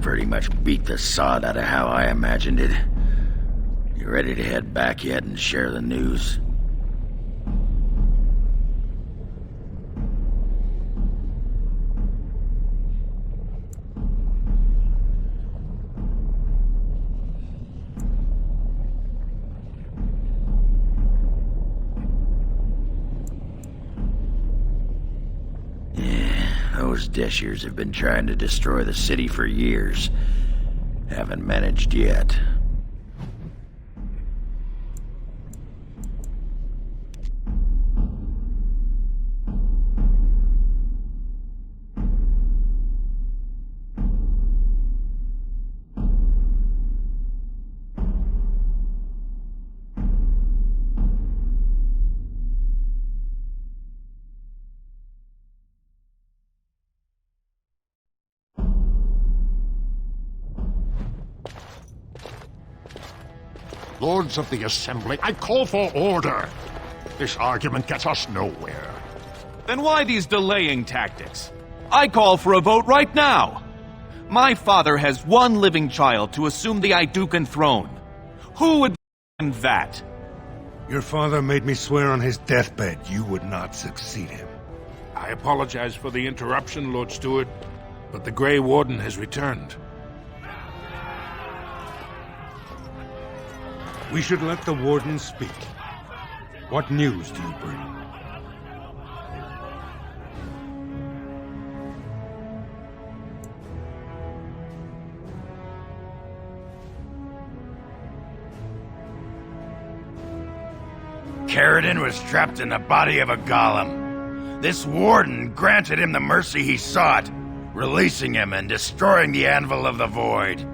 pretty much beat the sod out of how I imagined it. You ready to head back yet and share the news? Those Deshirs have been trying to destroy the city for years. Haven't managed yet. Lords of the Assembly, I call for order. This argument gets us nowhere. Then why these delaying tactics? I call for a vote right now. My father has one living child to assume the Idukan throne. Who would that? Your father made me swear on his deathbed you would not succeed him. I apologize for the interruption, Lord Steward, but the Grey Warden has returned. We should let the Warden speak. What news do you bring? Caridin was trapped in the body of a golem. This Warden granted him the mercy he sought, releasing him and destroying the Anvil of the Void.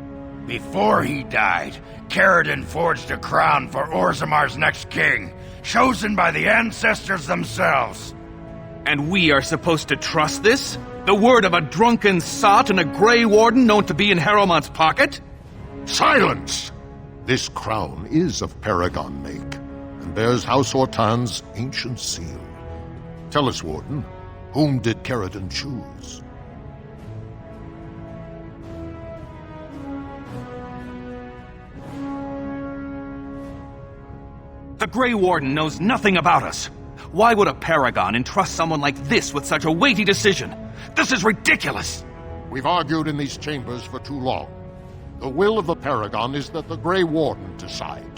Before he died, Caridin forged a crown for Orzamar's next king, chosen by the ancestors themselves. And we are supposed to trust this? The word of a drunken sot and a Grey Warden known to be in Harrowmont's pocket? Silence! This crown is of Paragon make, and bears House Ortan's ancient seal. Tell us, Warden, whom did Caridin choose? The Grey Warden knows nothing about us. Why would a Paragon entrust someone like this with such a weighty decision? This is ridiculous! We've argued in these chambers for too long. The will of the Paragon is that the Grey Warden decide.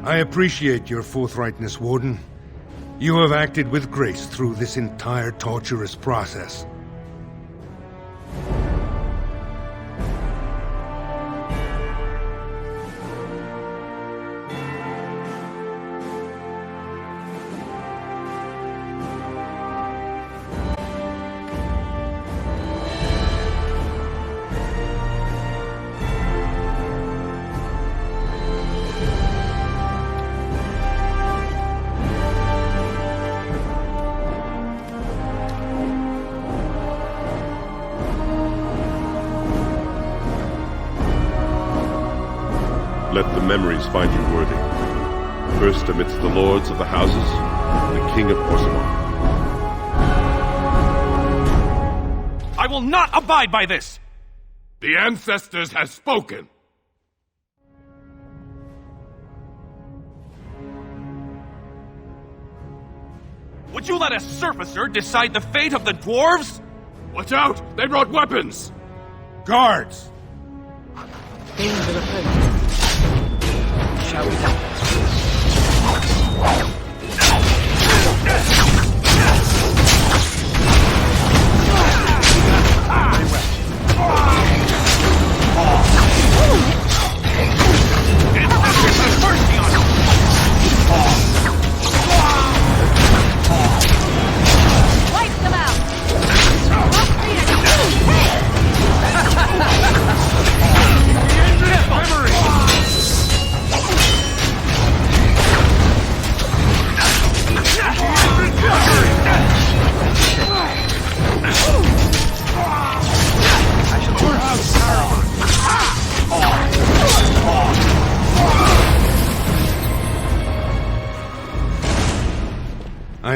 I appreciate your forthrightness, Warden. You have acted with grace through this entire torturous process. Let the memories find you worthy. First amidst the lords of the houses, the king of Orzammar. I will not abide by this! The ancestors have spoken. Would you let a surfacer decide the fate of the dwarves? Watch out! They brought weapons! Guards! Danger approaching. Shall we help? Wipe them out!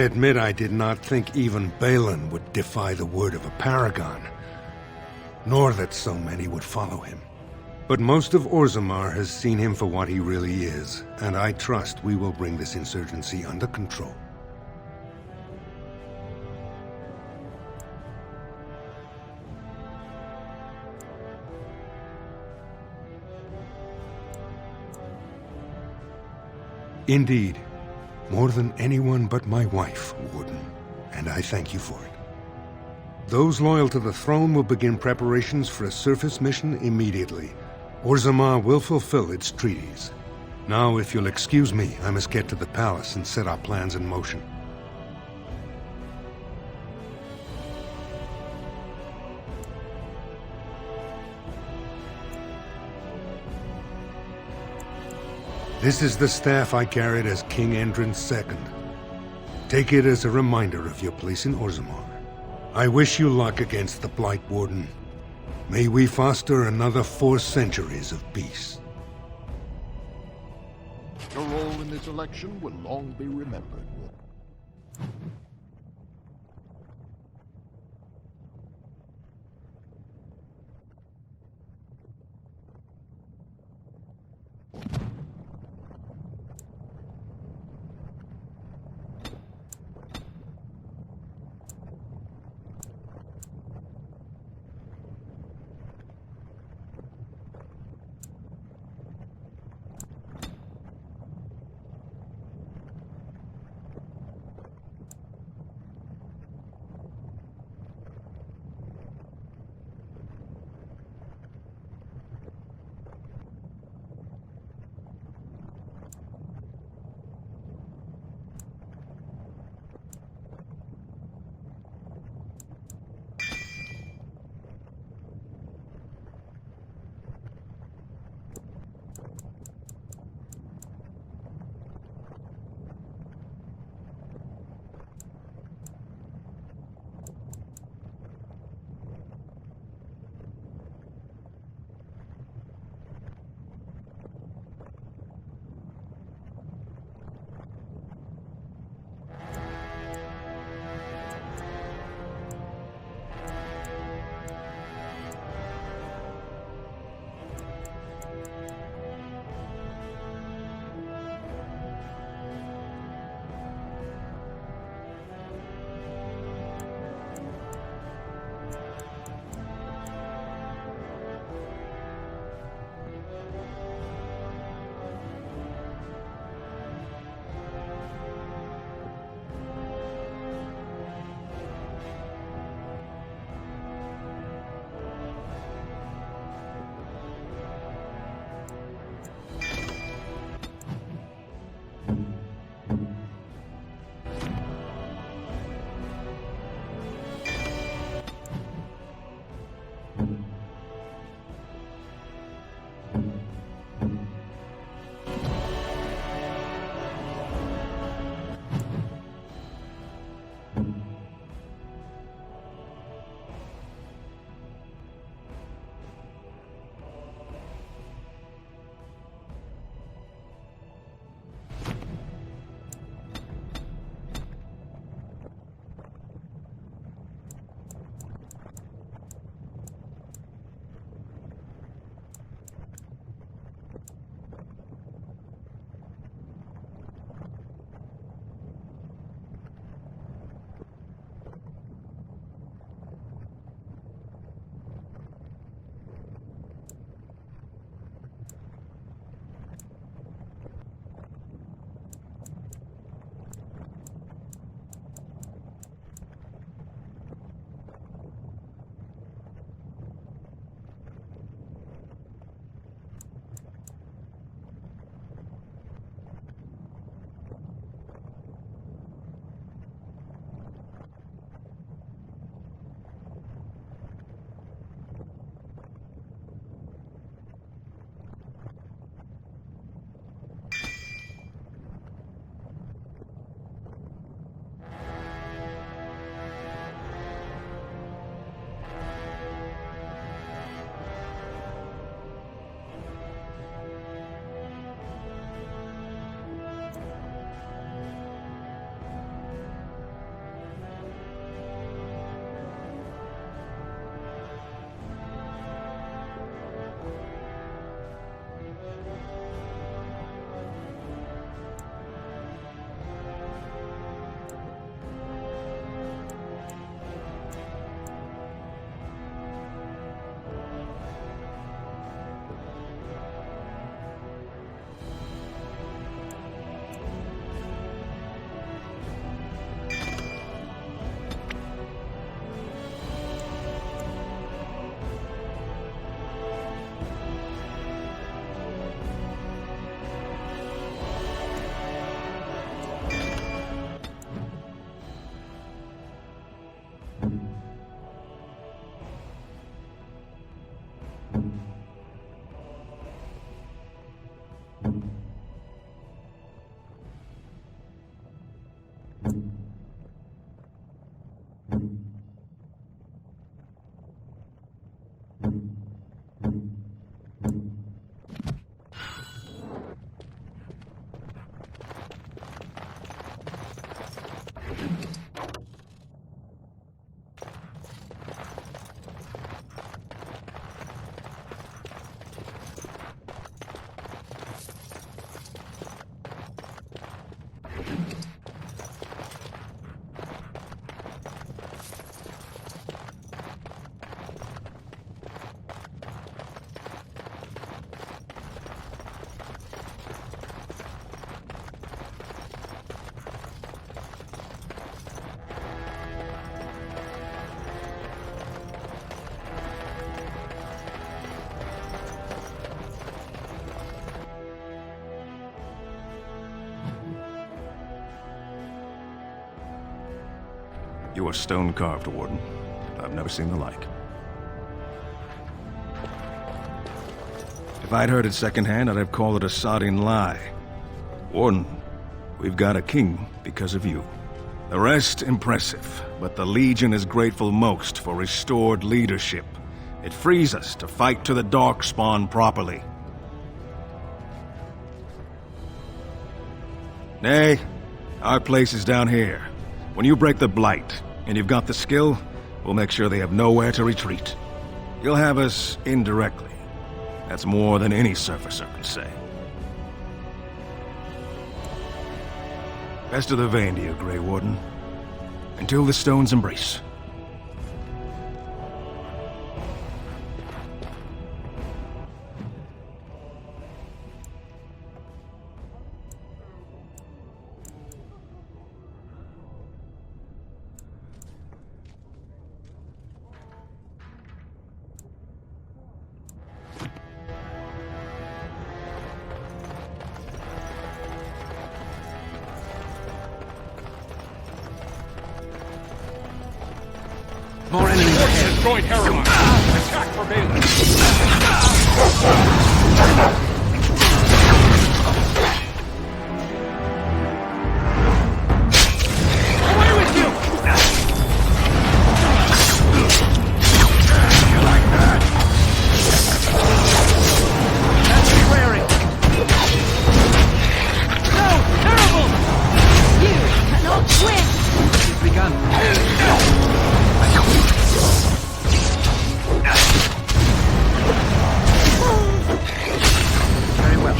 admit I did not think even Balin would defy the word of a paragon, nor that so many would follow him. But most of Orzammar has seen him for what he really is, and I trust we will bring this insurgency under control. Indeed, more than anyone but my wife, Warden, and I thank you for it. Those loyal to the throne will begin preparations for a surface mission immediately. Orzammar will fulfill its treaties. Now, if you'll excuse me, I must get to the palace and set our plans in motion. This is the staff I carried as King Endrin's II. Take it as a reminder of your place in Orzammar. I wish you luck against the Blight Warden. May we foster another 4 centuries of peace. Your role in this election will long be remembered. You are stone-carved, Warden. I've never seen the like. If I'd heard it secondhand, I'd have called it a sodding lie. Warden, we've got a king because of you. The rest impressive, but the Legion is grateful most for restored leadership. It frees us to fight to the Darkspawn properly. Nay, our place is down here. When you break the Blight, and you've got the skill, we'll make sure they have nowhere to retreat. You'll have us indirectly. That's more than any surfacer can say. Best of the vein to you, Grey Warden. Until the stones embrace. More enemies ahead. Destroyed Heron. Attack for Balin. Away with you! You like that? That's swearing. No! Terrible! You cannot win! It's begun. Very well.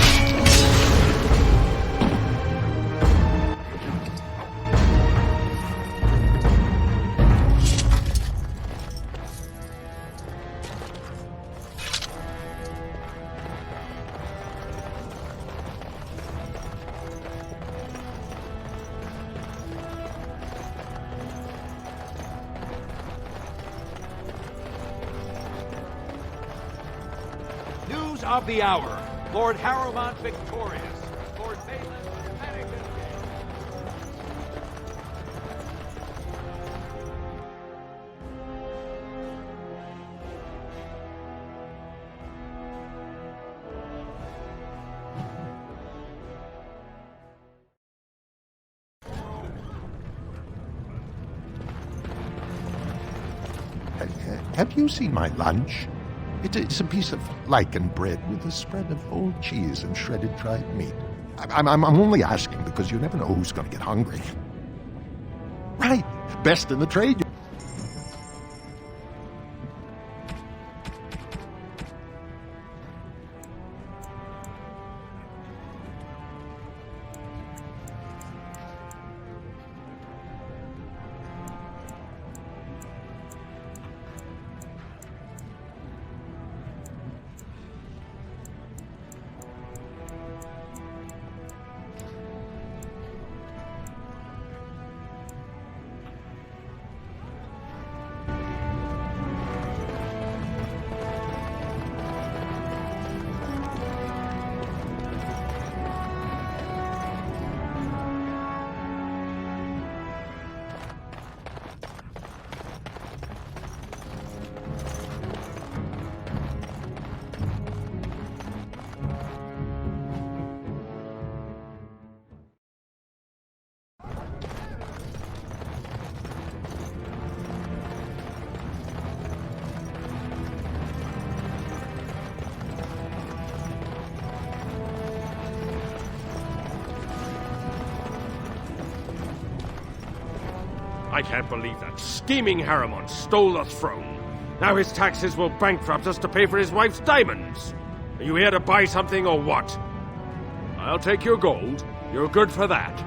News of the hour. Lord Harrowmont victorious. Lord Balin panic and Have you seen my lunch? It's a piece of lichen bread with a spread of old cheese and shredded dried meat. I'm only asking because you never know who's going to get hungry. Right, best in the trade. I can't believe that scheming Harriman stole the throne. Now his taxes will bankrupt us to pay for his wife's diamonds. Are you here to buy something or what? I'll take your gold. You're good for that.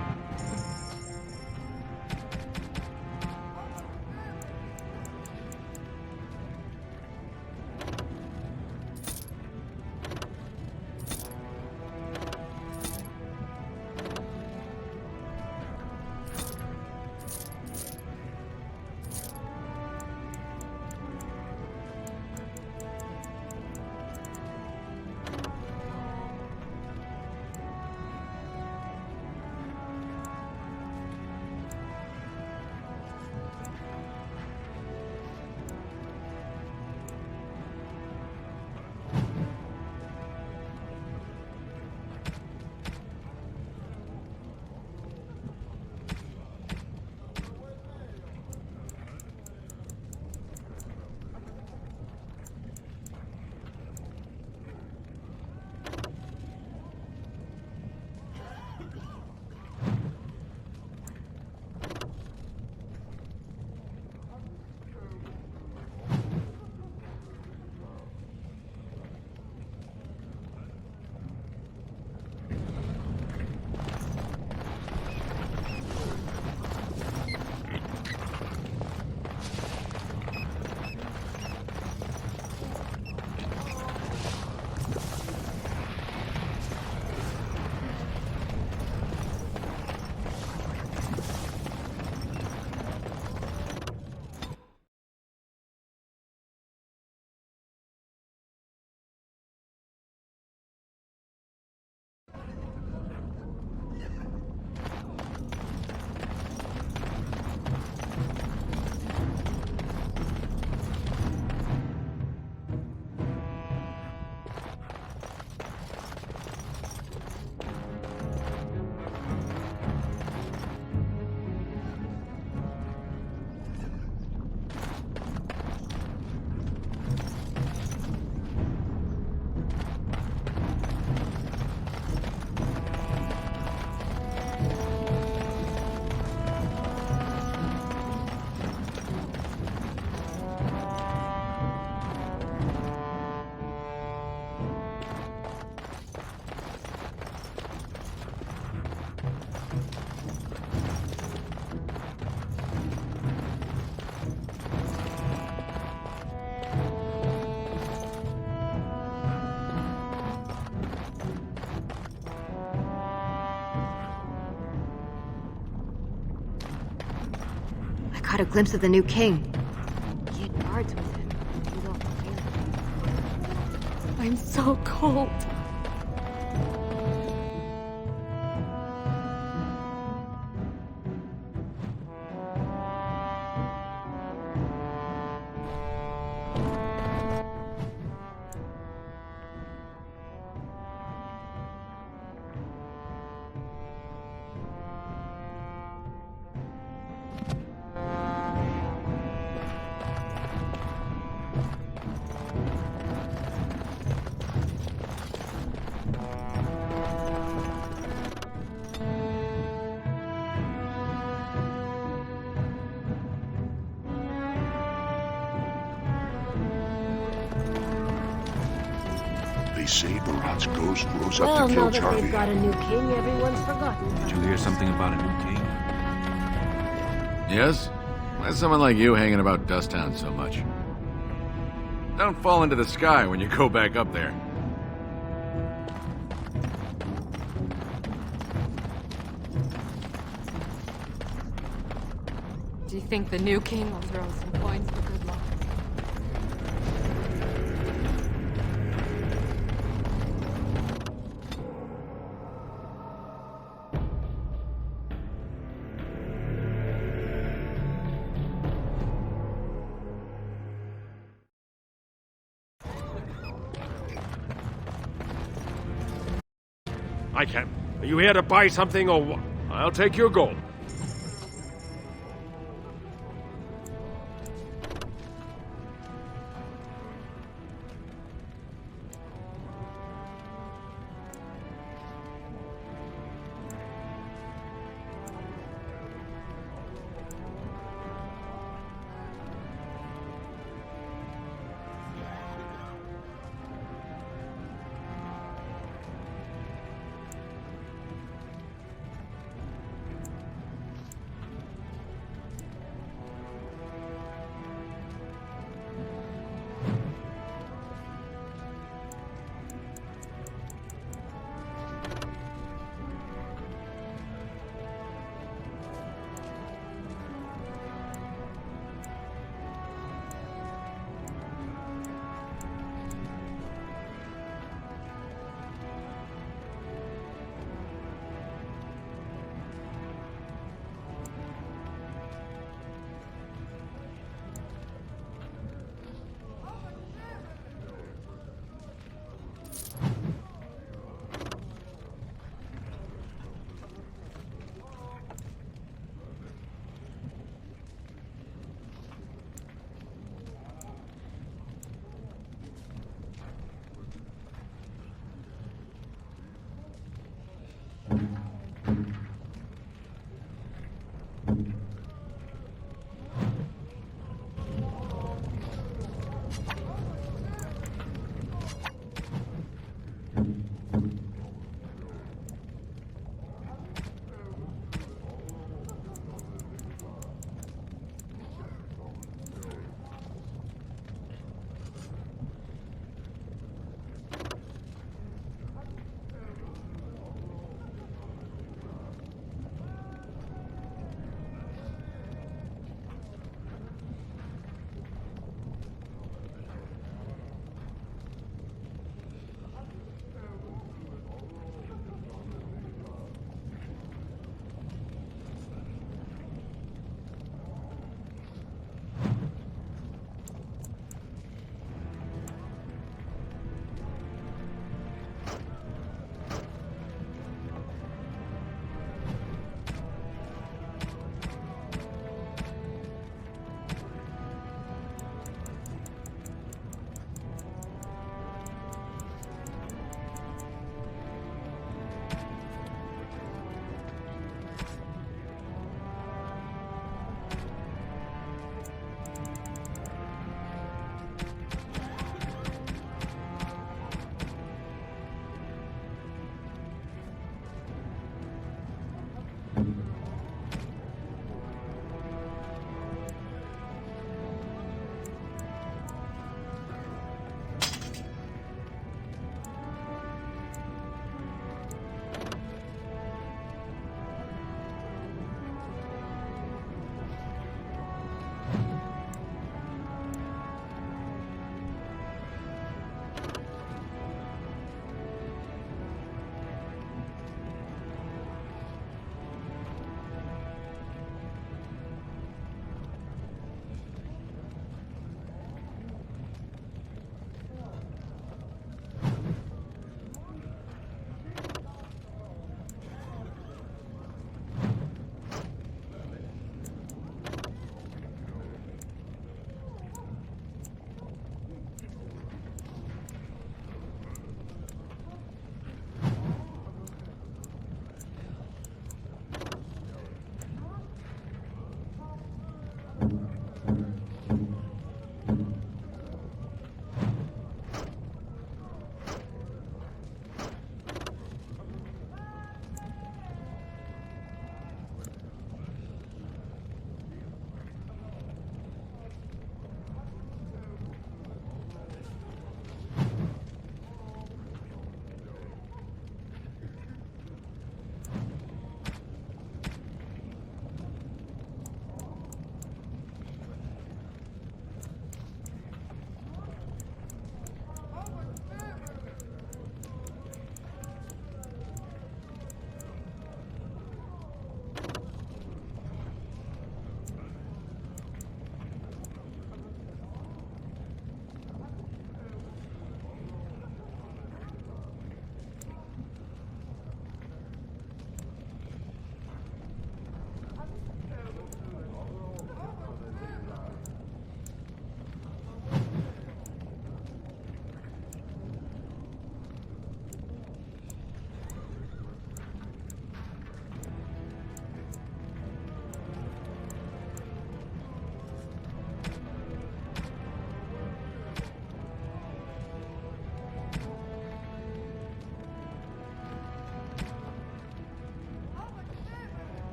Caught a glimpse of the new king. He had guards with him. He was all prepared. I'm so cold. They say Barat's ghost rose Well, up to kill now that Charlie. they've got a new king, everyone's forgotten. Did you hear something about a new king? Yes? Why is someone like you hanging about Dusttown so much? Don't fall into the sky when you go back up there. Do you think the new king will throw some coins for good luck? I can't. Are you here to buy something or what? I'll take your gold.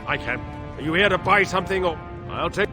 I can. Are you here to buy something, or I'll take...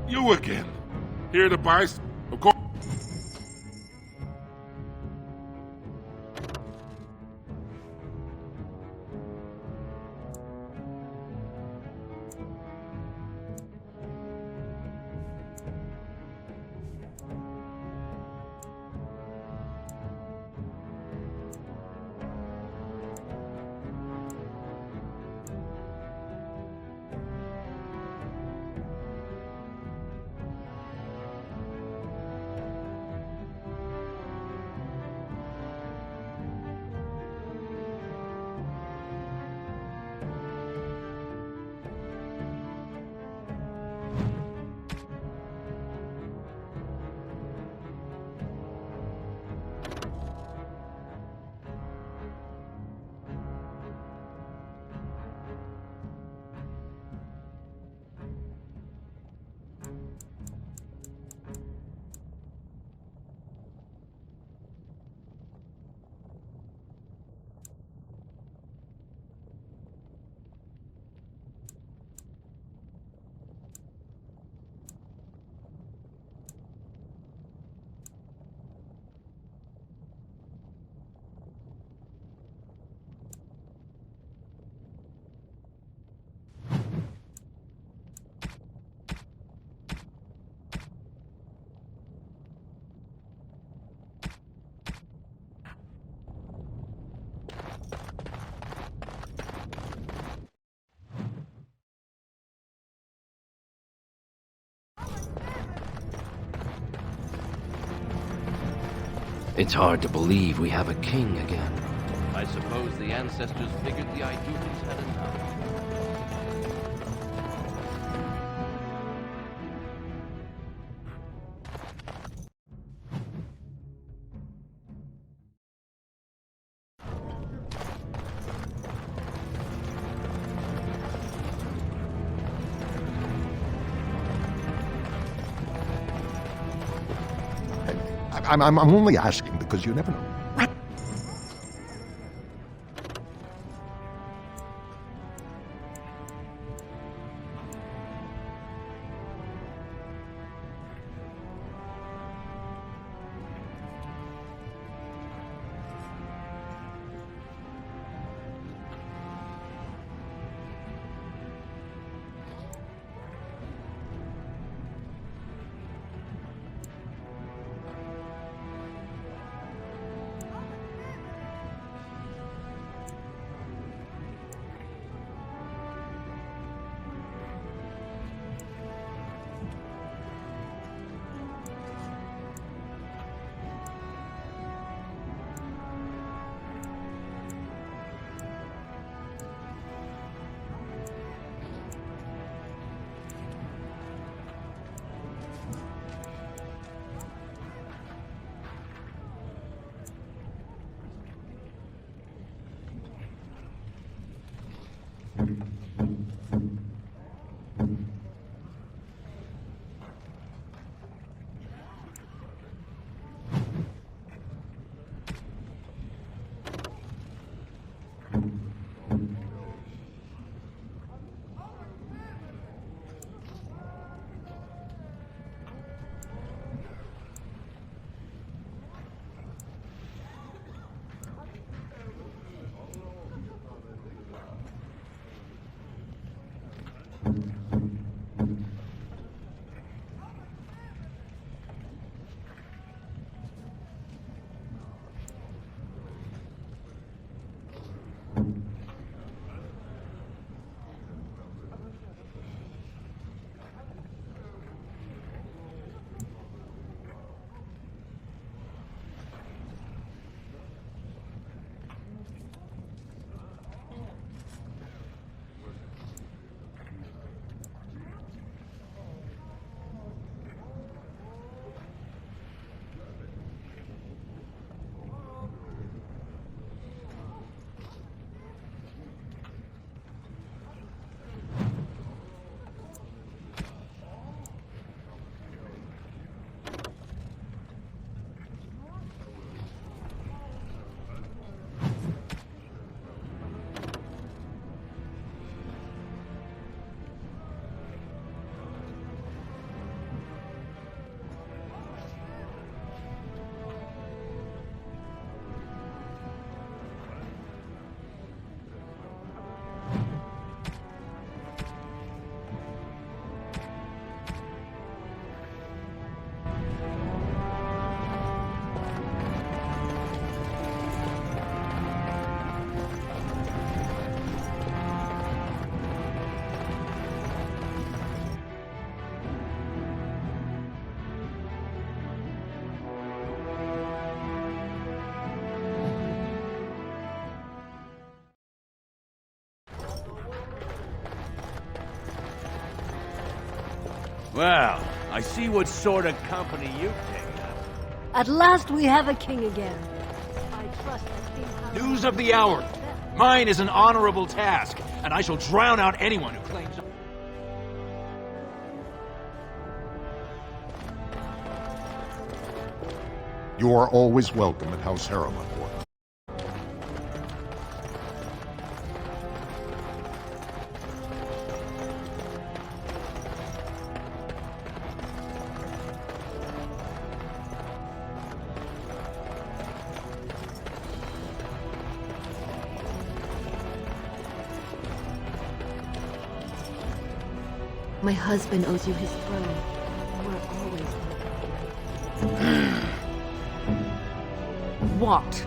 You again. Here to buy... Of course... It's hard to believe we have a king again. I suppose the ancestors figured the Idukans had enough. I'm only asking because you never know. Well, I see what sort of company you picked up. At last we have a king again. I trust that King News of the hour. Mine is an honorable task, and I shall drown out anyone who claims... You are always welcome at House Harriman, Warden. My husband owes you his throne. We're always What?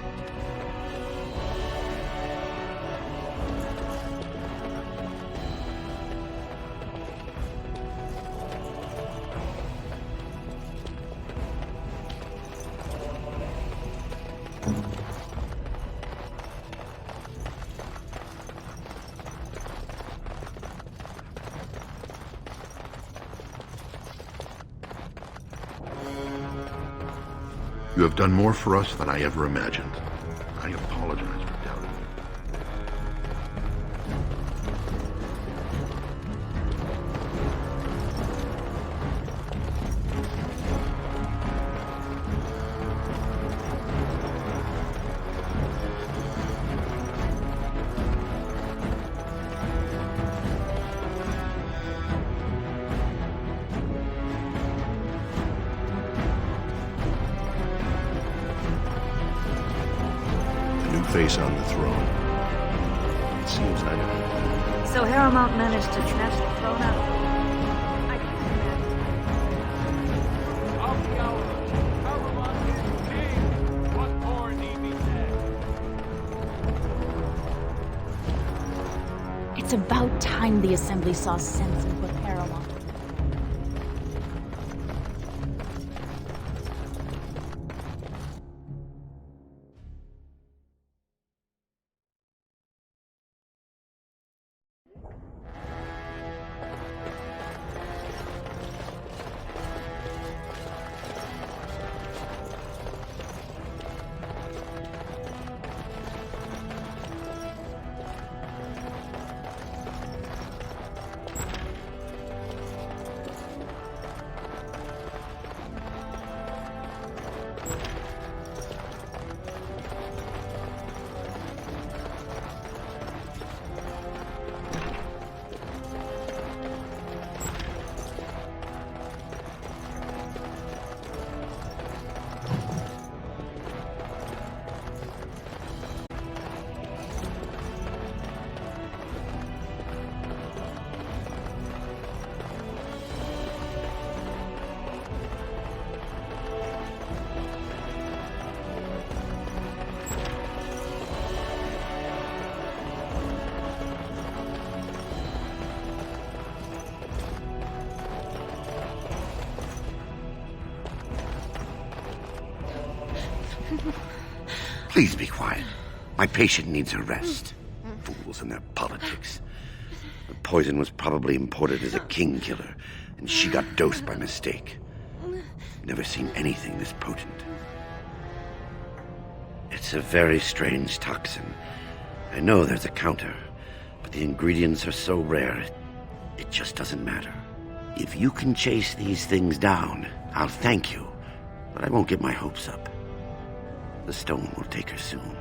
You have done more for us than I ever imagined. I apologize for doubting you. face on the throne. It seems like... So Harrowmount managed to snatch the throne out. I can't imagine. What more need be said? It's about time the Assembly saw sense in what Harrowmount. Please be quiet. My patient needs a rest. Fools and their politics. The poison was probably imported as a king killer, and she got dosed by mistake. Never seen anything this potent. It's a very strange toxin. I know there's a counter, but the ingredients are so rare, it just doesn't matter. If you can chase these things down, I'll thank you, but I won't get my hopes up. The stone will take her soon.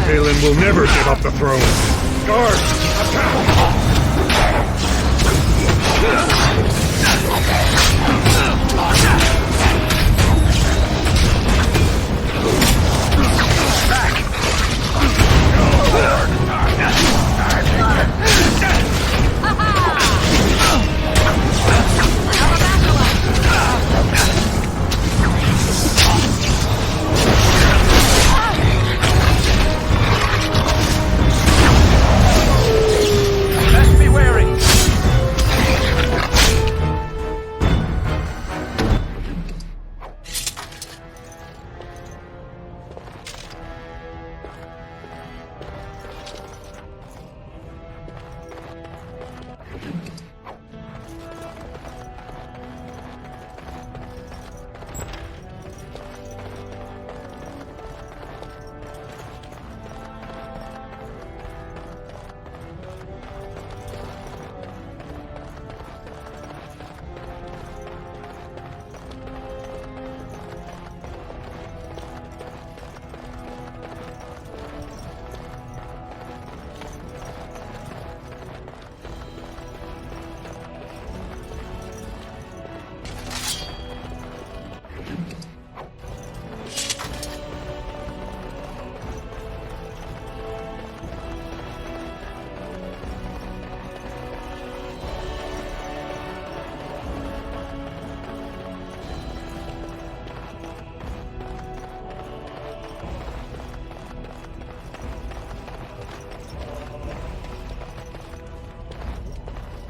Balin will never give up the throne. Guards, attack!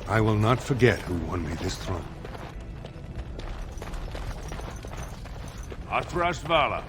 I will not forget who won me this throne. ATRAVÉS.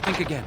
think again.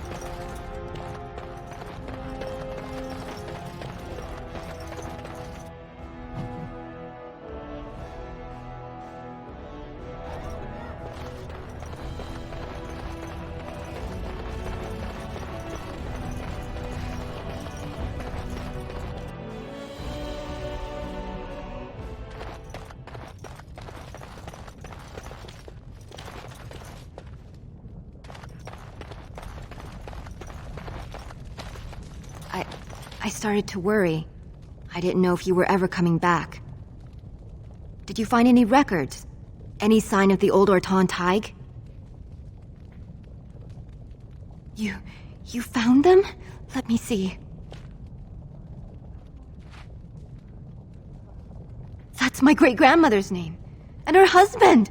I started to worry. I didn't know if you were ever coming back. Did you find any records? Any sign of the old Orton Tig? You found them? Let me see. That's my great-grandmother's name. And her husband!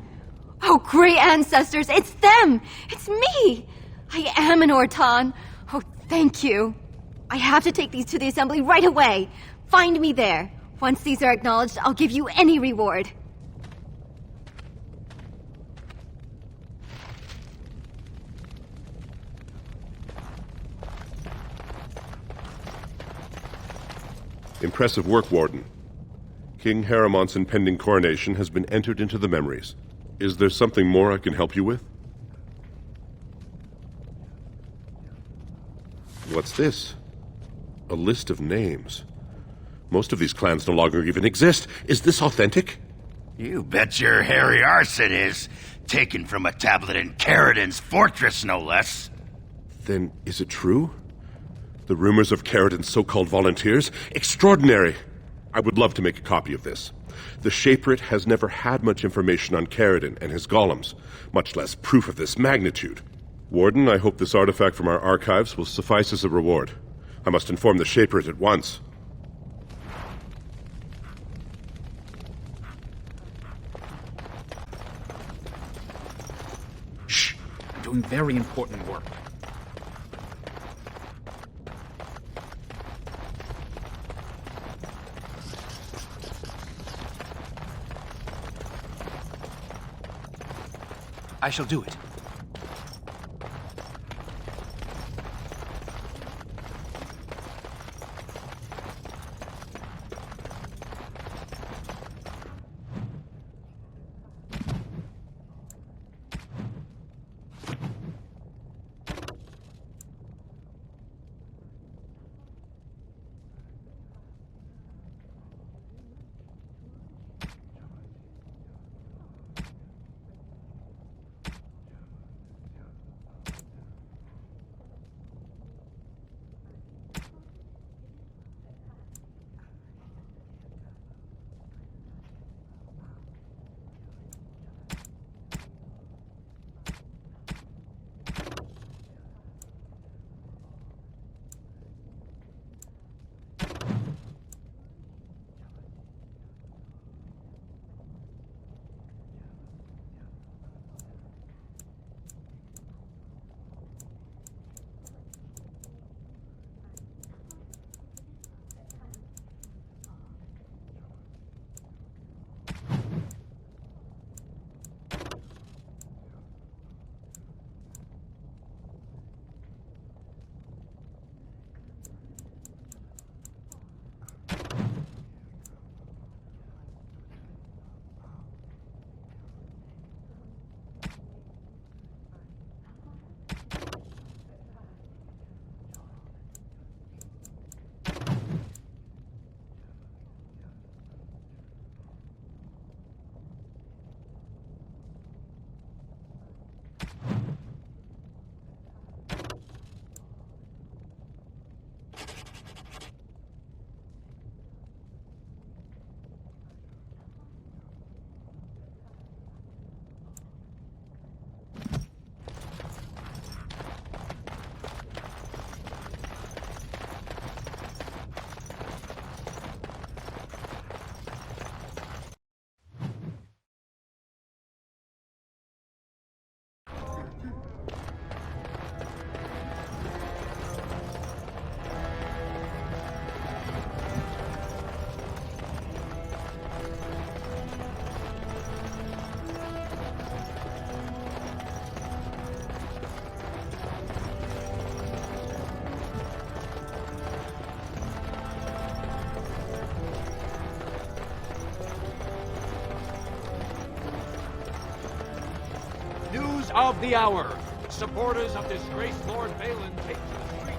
Oh, great ancestors, it's them! It's me! I am an Orton. Oh, thank you. I have to take these to the assembly right away. Find me there. Once these are acknowledged, I'll give you any reward. Impressive work, Warden. King Haramont's impending coronation has been entered into the memories. Is there something more I can help you with? What's this? A list of names. Most of these clans no longer even exist. Is this authentic? You bet your hairy arse it is. Taken from a tablet in Caridin's fortress, no less. Then is it true? The rumors of Caridin's so-called volunteers? Extraordinary! I would love to make a copy of this. The Shaperate has never had much information on Caridin and his golems, much less proof of this magnitude. Warden, I hope this artifact from our archives will suffice as a reward. I must inform the Shaperate at once. Shh! I'm doing very important work. I shall do it. of the hour. Supporters of disgraced Lord Balin take to the streets.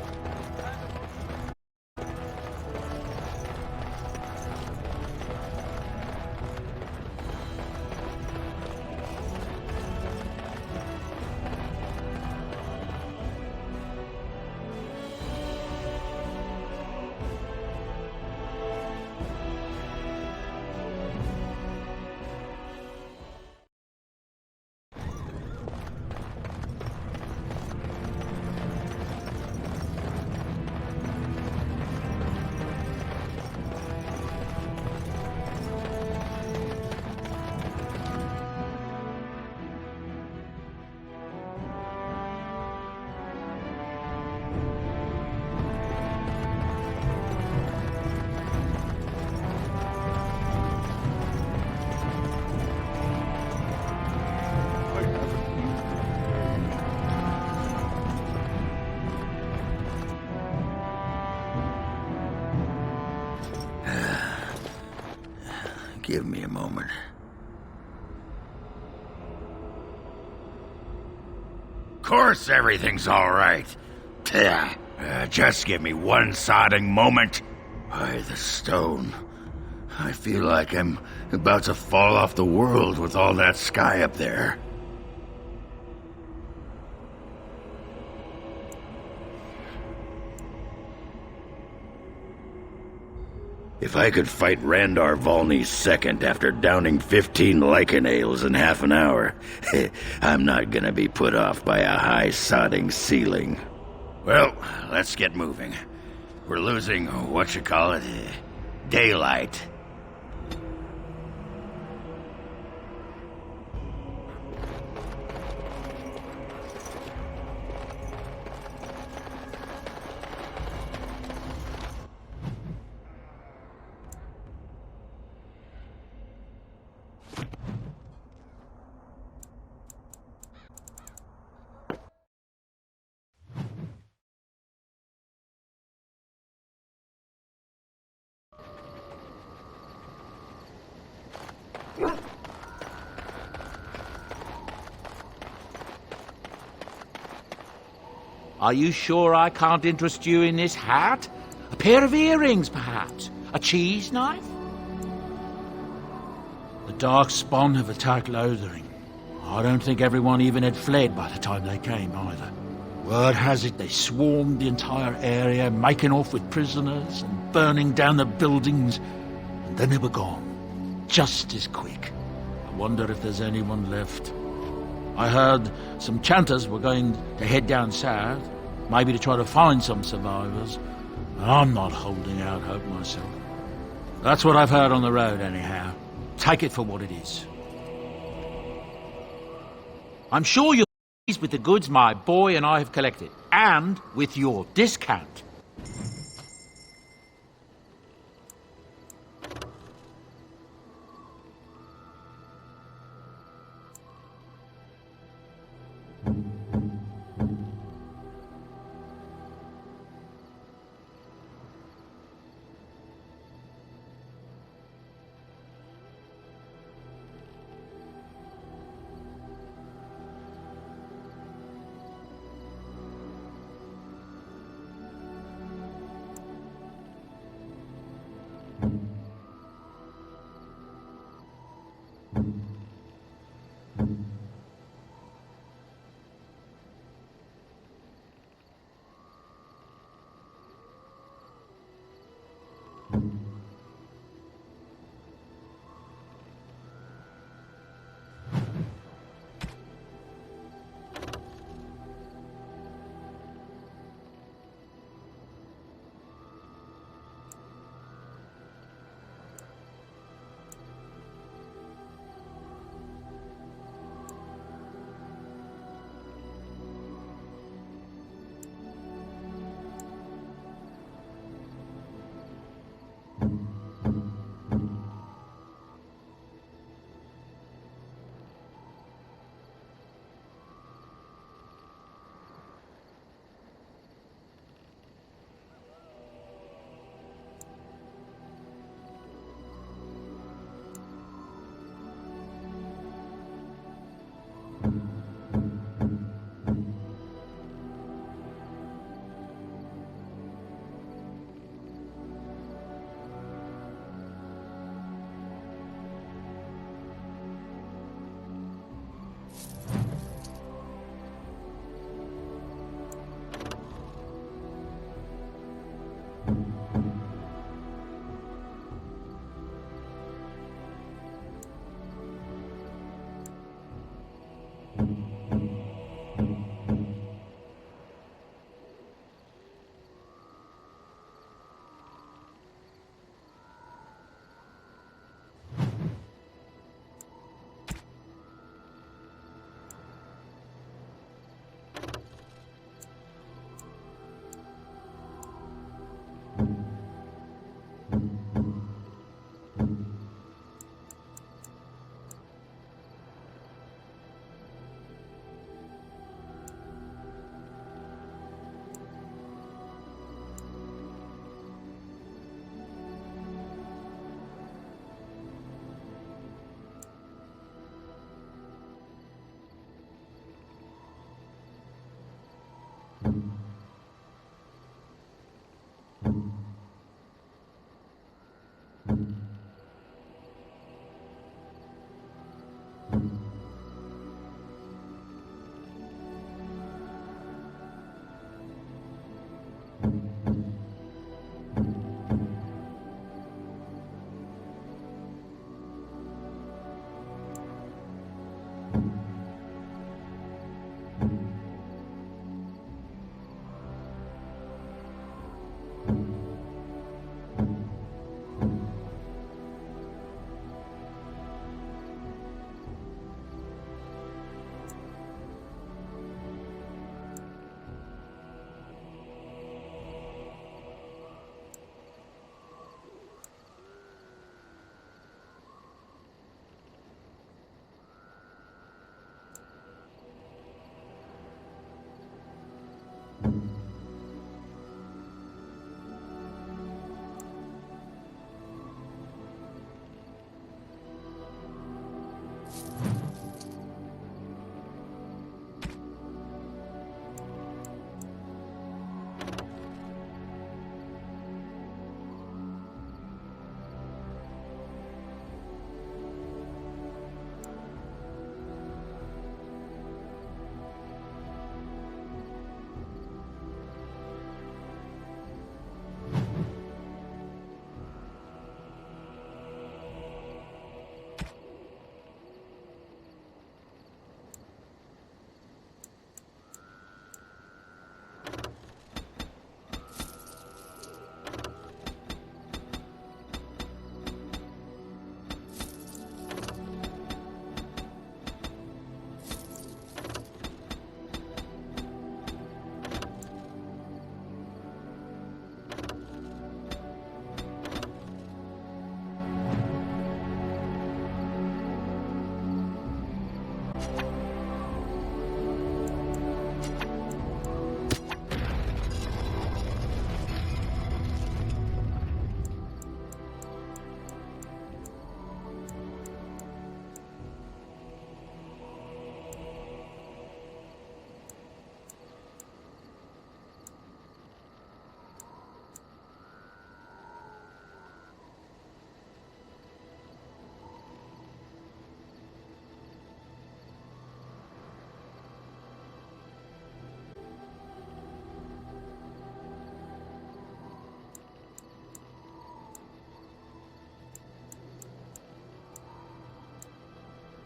Give me a moment. Of course everything's all right. Just give me one sodding moment. Why, the stone. I feel like I'm about to fall off the world with all that sky up there. If I could fight Randar Volney's second after downing 15 lichen ales in half an hour, I'm not gonna be put off by a high sodding ceiling. Well, let's get moving. We're losing, daylight. Are you sure I can't interest you in this hat? A pair of earrings, perhaps? A cheese knife? The dark spawn have attacked Lothering. I don't think everyone even had fled by the time they came, either. Word has it they swarmed the entire area, making off with prisoners and burning down the buildings, and then they were gone. Just as quick. I wonder if there's anyone left. I heard some chanters were going to head down south, maybe to try to find some survivors. I'm not holding out hope myself. That's what I've heard on the road, anyhow. Take it for what it is. I'm sure you're pleased with the goods my boy and I have collected, and with your discount.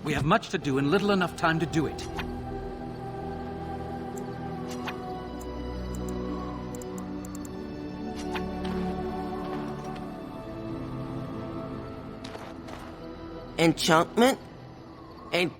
We have much to do and little enough time to do it. Enchantment? And...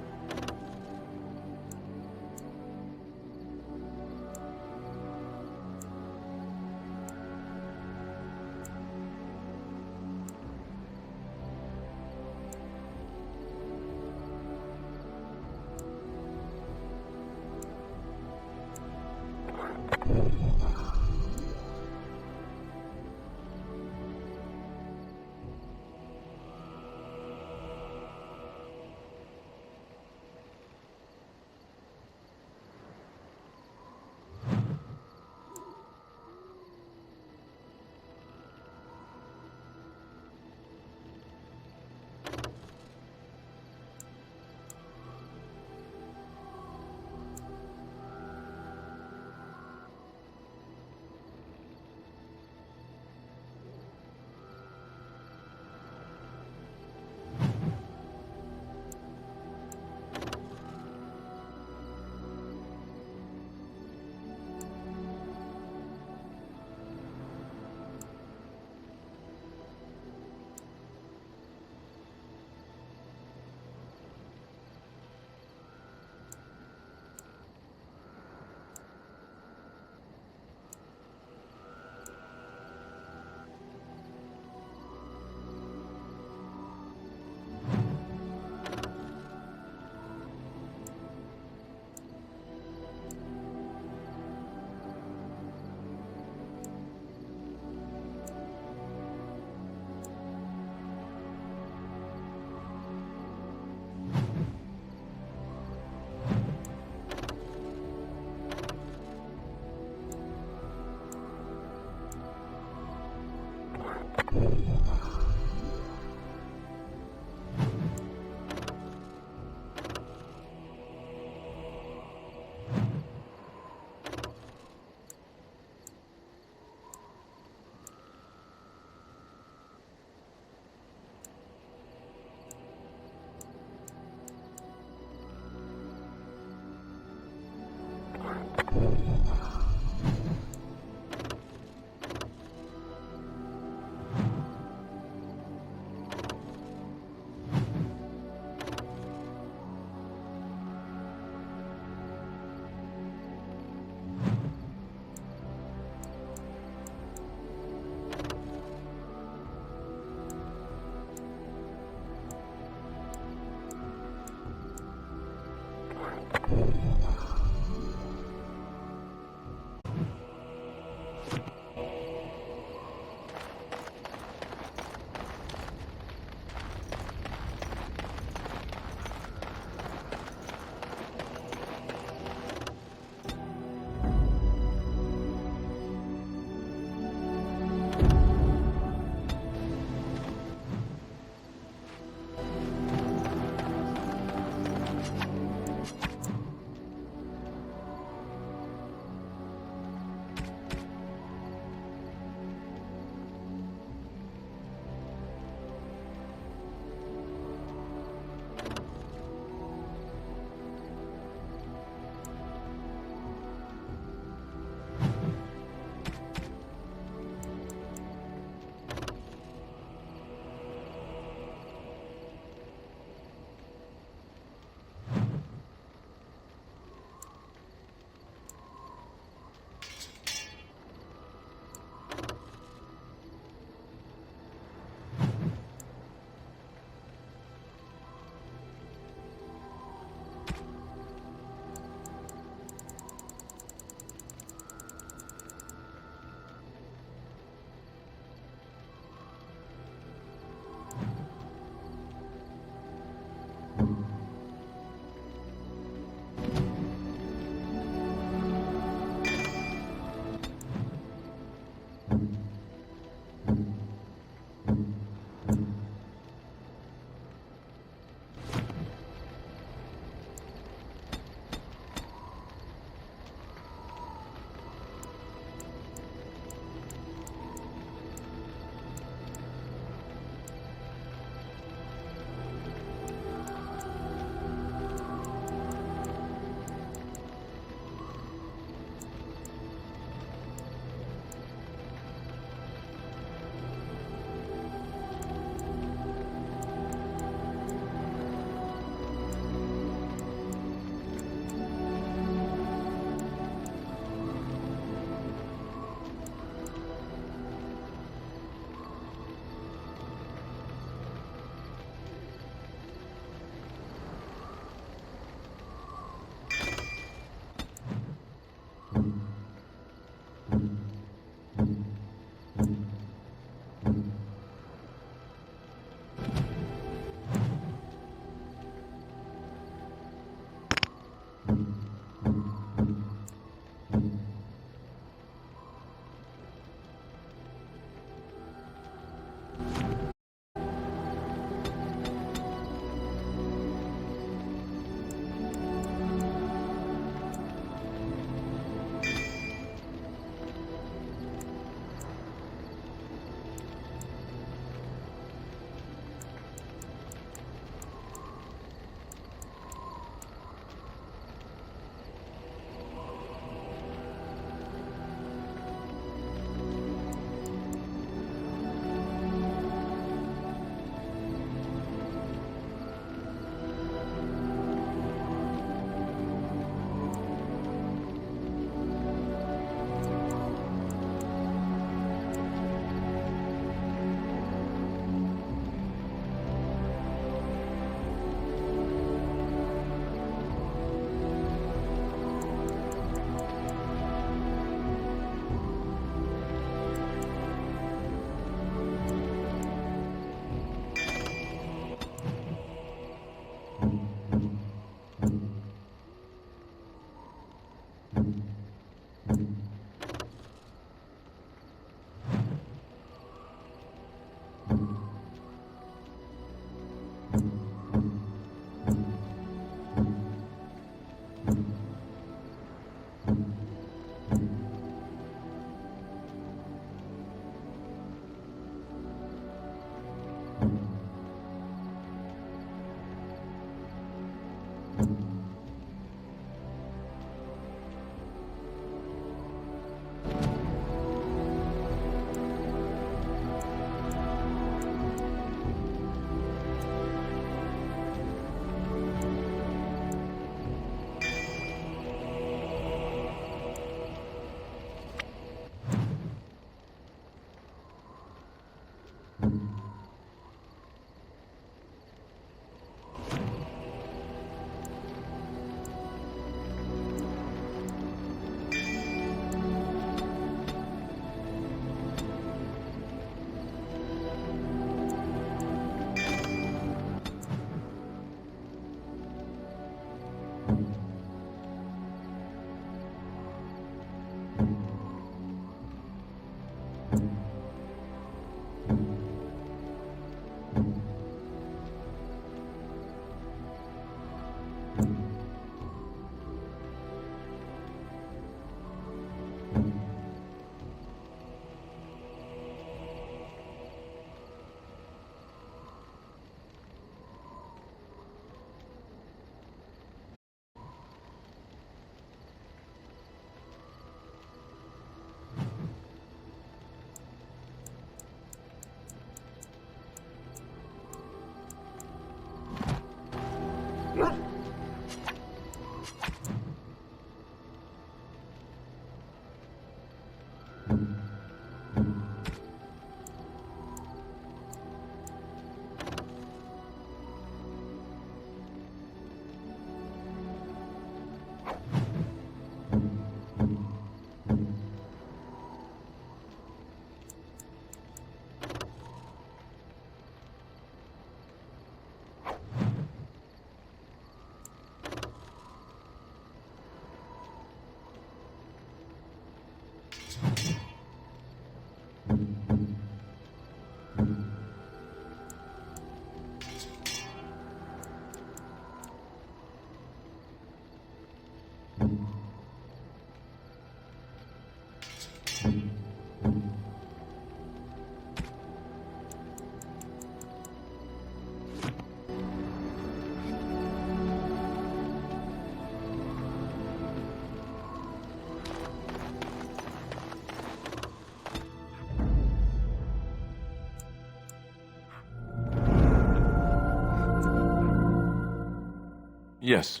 Yes.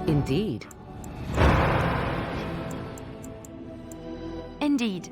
Indeed. Indeed.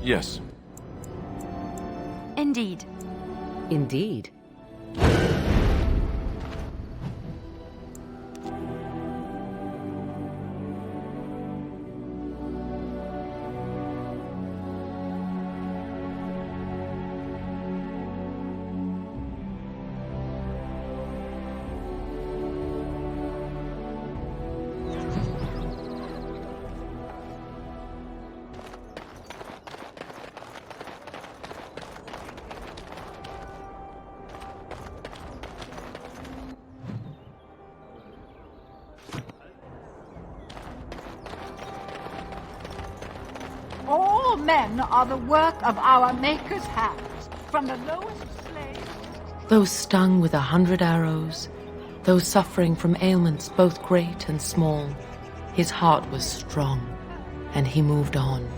Yes. Indeed. Indeed. All men are the work of our Maker's hands, from the lowest slave... Those stung with 100 arrows, those suffering from ailments both great and small, his heart was strong, and he moved on.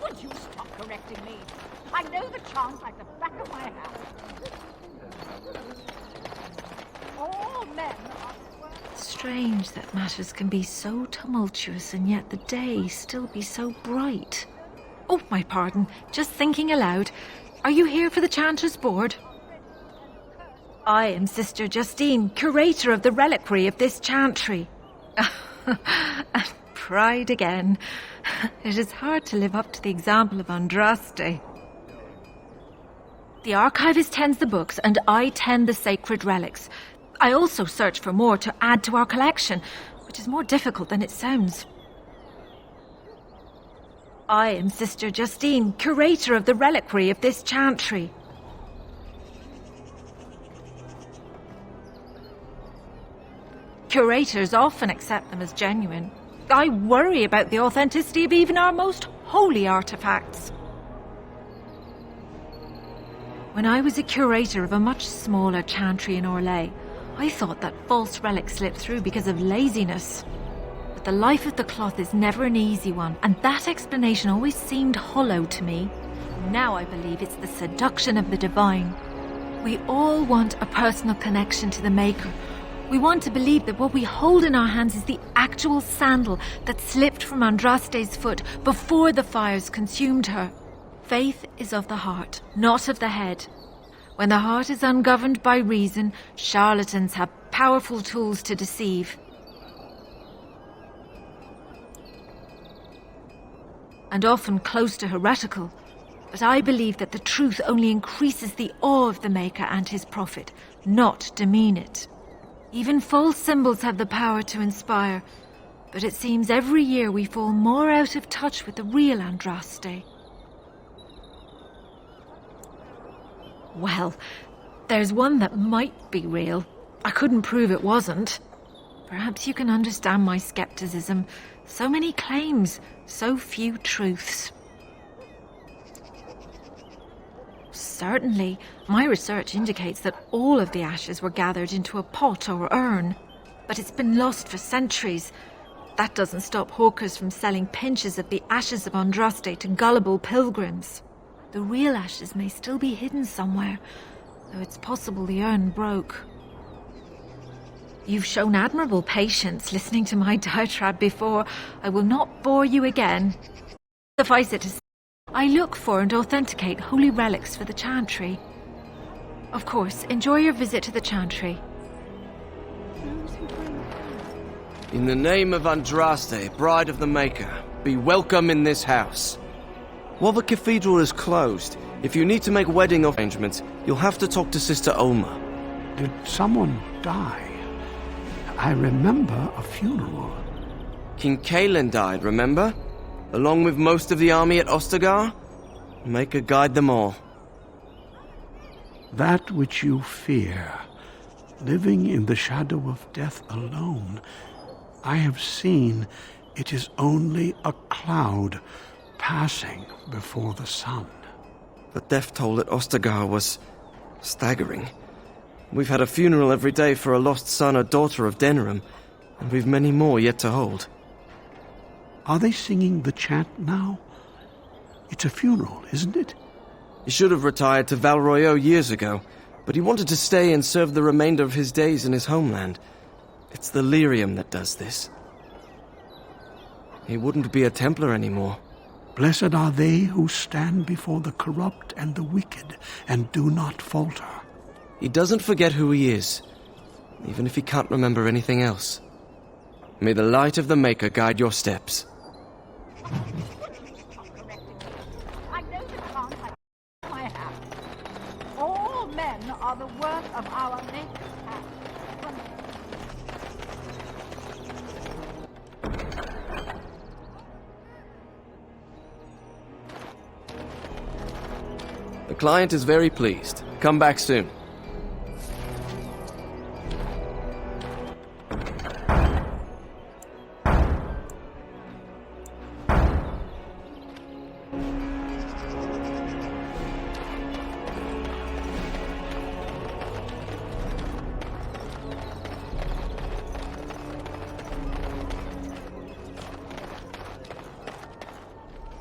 Would you stop correcting me? I know the chant like the back of my hand. All men are... Strange that matters can be so tumultuous and yet the day still be so bright. Oh, my pardon. Just thinking aloud. Are you here for the Chanter's Board? I am Sister Justine, curator of the reliquary of this chantry. And pride again. It is hard to live up to the example of Andraste. The archivist tends the books, and I tend the sacred relics. I also search for more to add to our collection, which is more difficult than it sounds. I am Sister Justine, curator of the reliquary of this chantry. Curators often accept them as genuine. I worry about the authenticity of even our most holy artifacts. When I was a curator of a much smaller chantry in Orlais, I thought that false relics slipped through because of laziness. But the life of the cloth is never an easy one, and that explanation always seemed hollow to me. Now I believe it's the seduction of the divine. We all want a personal connection to the Maker. We want to believe that what we hold in our hands is the actual sandal that slipped from Andraste's foot before the fires consumed her. Faith is of the heart, not of the head. When the heart is ungoverned by reason, charlatans have powerful tools to deceive. And often close to heretical. But I believe that the truth only increases the awe of the Maker and his prophet, not demean it. Even false symbols have the power to inspire, but it seems every year we fall more out of touch with the real Andraste. Well, there's one that might be real. I couldn't prove it wasn't. Perhaps you can understand my skepticism. So many claims, so few truths. Certainly, my research indicates that all of the ashes were gathered into a pot or urn, but it's been lost for centuries. That doesn't stop hawkers from selling pinches of the ashes of Andraste to gullible pilgrims. The real ashes may still be hidden somewhere, though it's possible the urn broke. You've shown admirable patience listening to my diatribe before. I will not bore you again. Suffice it to say, I look for and authenticate holy relics for the chantry. Of course, enjoy your visit to the chantry. In the name of Andraste, bride of the Maker, be welcome in this house. While the cathedral is closed, if you need to make wedding arrangements, you'll have to talk to Sister Oma. Did someone die? I remember a funeral. King Kaelin died, remember? Along with most of the army at Ostagar? Maker guide them all. That which you fear, living in the shadow of death alone, I have seen it is only a cloud passing before the sun. The death toll at Ostagar was staggering. We've had a funeral every day for a lost son or daughter of Denerim, and we've many more yet to hold. Are they singing the chant now? It's a funeral, isn't it? He should have retired to Val Royeaux years ago, but he wanted to stay and serve the remainder of his days in his homeland. It's the lyrium that does this. He wouldn't be a Templar anymore. Blessed are they who stand before the corrupt and the wicked and do not falter. He doesn't forget who he is, even if he can't remember anything else. May the light of the Maker guide your steps. I know the plant I have. All men are the work of our Maker's hand. The client is very pleased. Come back soon.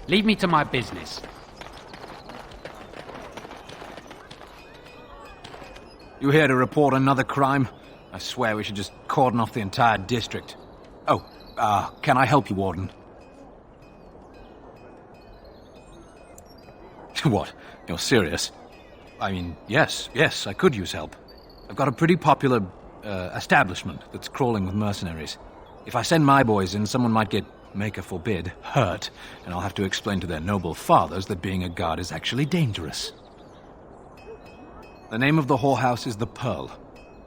Leave me to my business. You here to report another crime? I swear we should just cordon off the entire district. Oh, can I help you, Warden? What? You're serious? I mean, yes, I could use help. I've got a pretty popular, establishment that's crawling with mercenaries. If I send my boys in, someone might get, Maker forbid, hurt, and I'll have to explain to their noble fathers that being a guard is actually dangerous. The name of the whorehouse is the Pearl.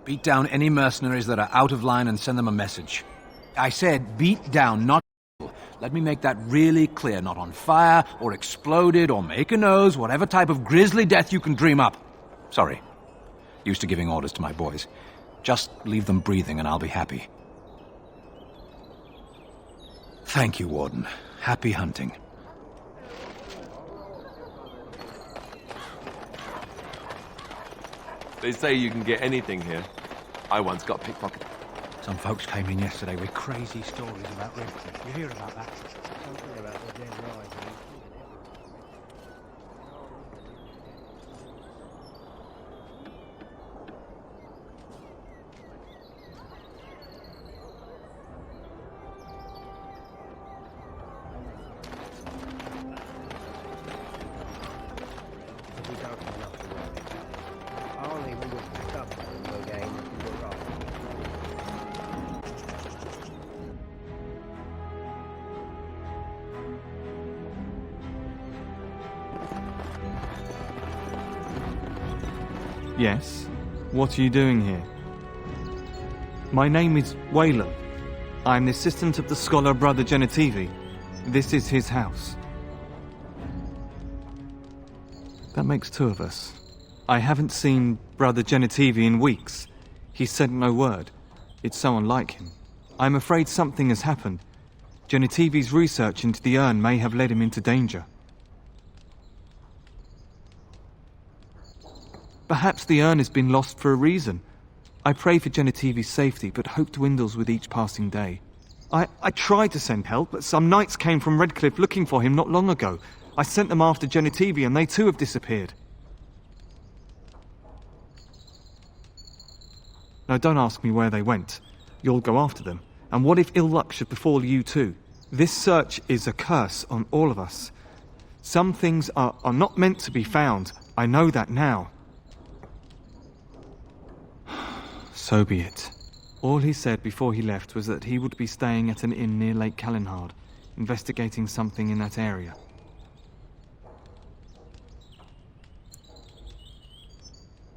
Beat down any mercenaries that are out of line and send them a message. I said beat down, not kill. Let me make that really clear. Not on fire, or exploded, or make a nose, whatever type of grisly death you can dream up. Sorry. Used to giving orders to my boys. Just leave them breathing and I'll be happy. Thank you, Warden. Happy hunting. They say you can get anything here. I once got pickpocketed. Some folks came in yesterday with crazy stories about Redcliffe. You hear about that? Yes? What are you doing here? My name is Wayland. I'm the assistant of the scholar Brother Genitivi. This is his house. That makes two of us. I haven't seen Brother Genitivi in weeks. He sent no word. It's so unlike him. I'm afraid something has happened. Genitivi's research into the urn may have led him into danger. Perhaps the urn has been lost for a reason. I pray for Genitivi's safety, but hope dwindles with each passing day. I tried to send help, but some knights came from Redcliffe looking for him not long ago. I sent them after Genitivi, and they too have disappeared. Now don't ask me where they went. You'll go after them. And what if ill luck should befall you too? This search is a curse on all of us. Some things are not meant to be found. I know that now. So be it. All he said before he left was that he would be staying at an inn near Lake Calenhard, investigating something in that area.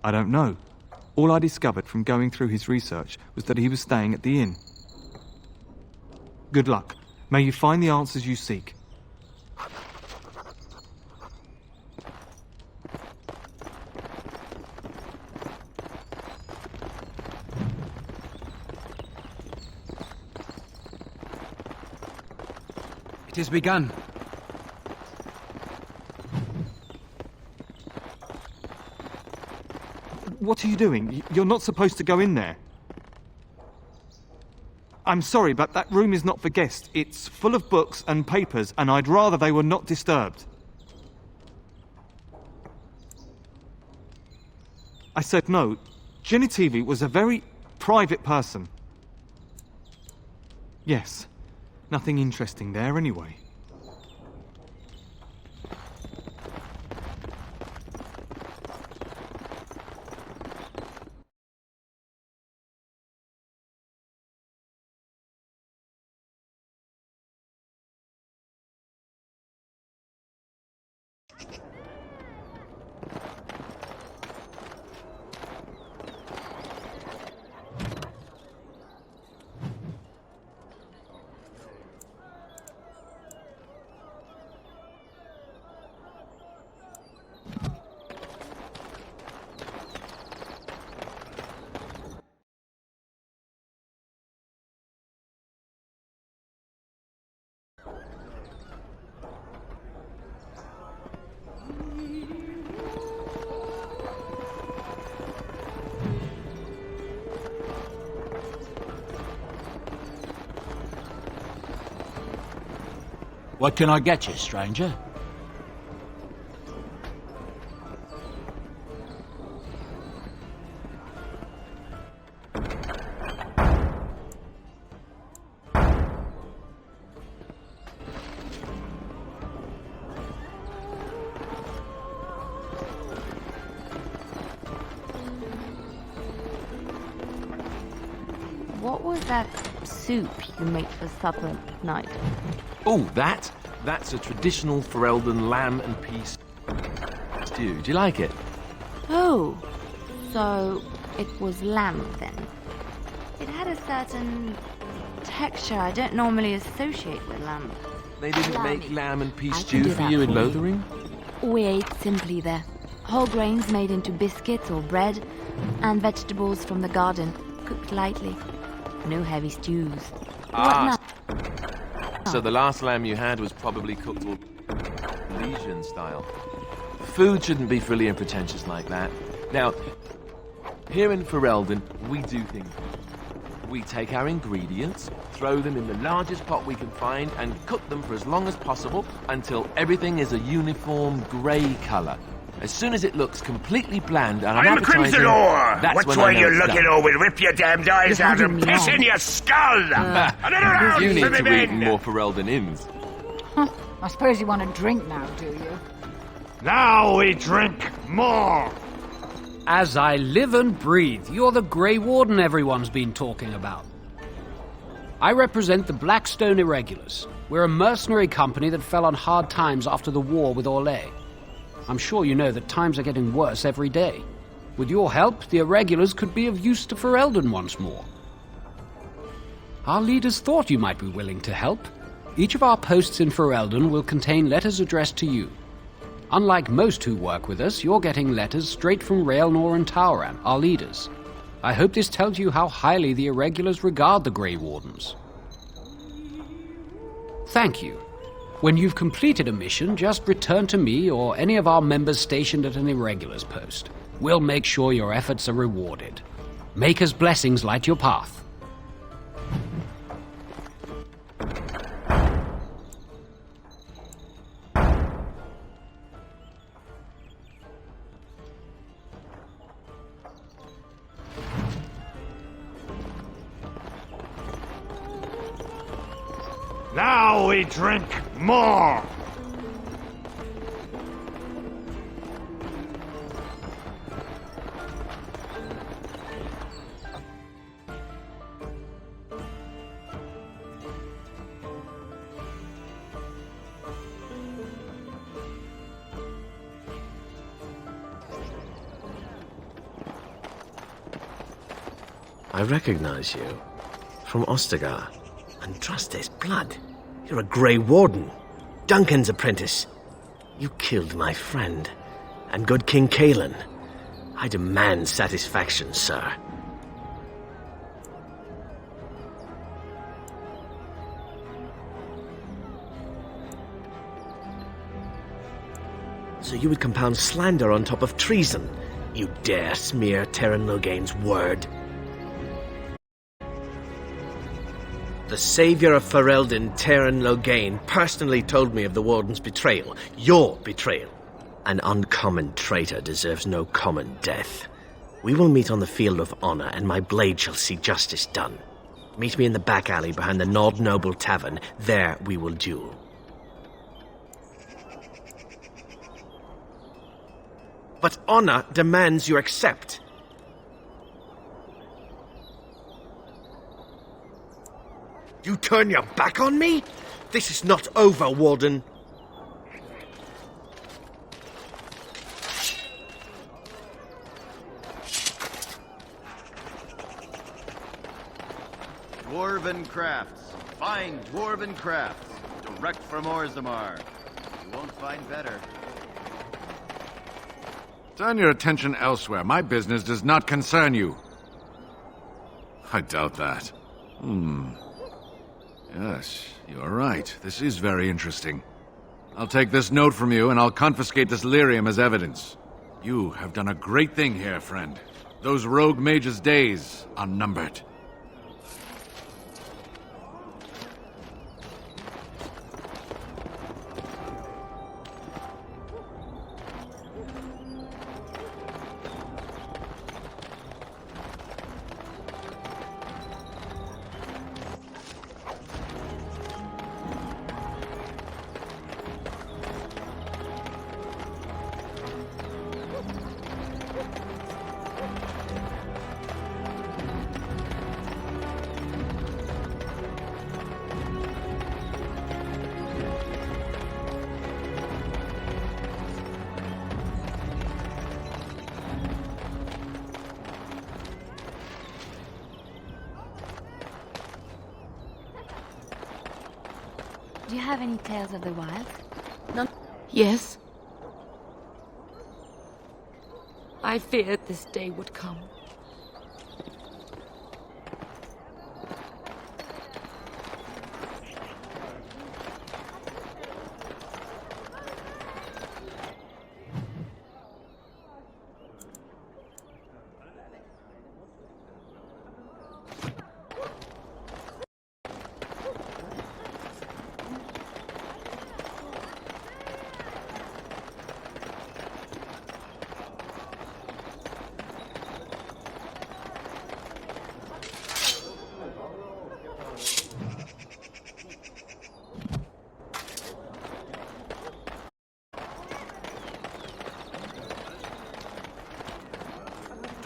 I don't know. All I discovered from going through his research was that he was staying at the inn. Good luck. May you find the answers you seek. It has begun. What are you doing? You're not supposed to go in there. I'm sorry, but that room is not for guests. It's full of books and papers, and I'd rather they were not disturbed. I said no. Genitivi was a very private person. Yes. Nothing interesting there anyway. What can I get you, stranger? What was that soup you make for supper at night? Oh, that's a traditional Ferelden lamb and peas stew. Do you like it? Oh, so it was lamb then. It had a certain texture I don't normally associate with lamb. They didn't make lamb and peas I can stew do for that you in for you. Lothering? We ate simply there. Whole grains made into biscuits or bread, and vegetables from the garden, cooked lightly. No heavy stews. Ah, so the last lamb you had was probably cooked all Legion style. Food shouldn't be frilly and pretentious like that. Now, here in Ferelden, we do things. We take our ingredients, throw them in the largest pot we can find, and cook them for as long as possible until everything is a uniform grey colour. As soon as it looks completely bland and I'm the unappetizing, Crimson Ore! that's Which when I way know you it's looking, done. or we'll rip your damned eyes out and piss in your skull! Another round You need for the to eat men! more Ferelden inns. I suppose you want to drink now, do you? Now we drink more! As I live and breathe, you're the Grey Warden everyone's been talking about. I represent the Blackstone Irregulars. We're a mercenary company that fell on hard times after the war with Orlais. I'm sure you know that times are getting worse every day. With your help, the Irregulars could be of use to Ferelden once more. Our leaders thought you might be willing to help. Each of our posts in Ferelden will contain letters addressed to you. Unlike most who work with us, you're getting letters straight from Raelnor and Tauran, our leaders. I hope this tells you how highly the Irregulars regard the Grey Wardens. Thank you. When you've completed a mission, just return to me or any of our members stationed at an Irregulars post. We'll make sure your efforts are rewarded. Maker's blessings light your path. Now we drink more! I recognize you. From Ostagar. Andraste's blood. You're a Grey Warden. Duncan's apprentice. You killed my friend. And good King Cailan. I demand satisfaction, sir. So you would compound slander on top of treason? You dare smear Terran Loghain's word? The savior of Ferelden, Terran Loghain, personally told me of the Warden's betrayal. Your betrayal. An uncommon traitor deserves no common death. We will meet on the field of honor, and my blade shall see justice done. Meet me in the back alley behind the Nod Noble Tavern. There we will duel. But honor demands you accept. You turn your back on me? This is not over, Warden. Dwarven crafts. Fine dwarven crafts. Direct from Orzammar. You won't find better. Turn your attention elsewhere. My business does not concern you. I doubt that. Yes, you're right. This is very interesting. I'll take this note from you, and I'll confiscate this lyrium as evidence. You have done a great thing here, friend. Those rogue mages' days are numbered. Do you have any tales of the wild? None. Yes. I feared this day would come.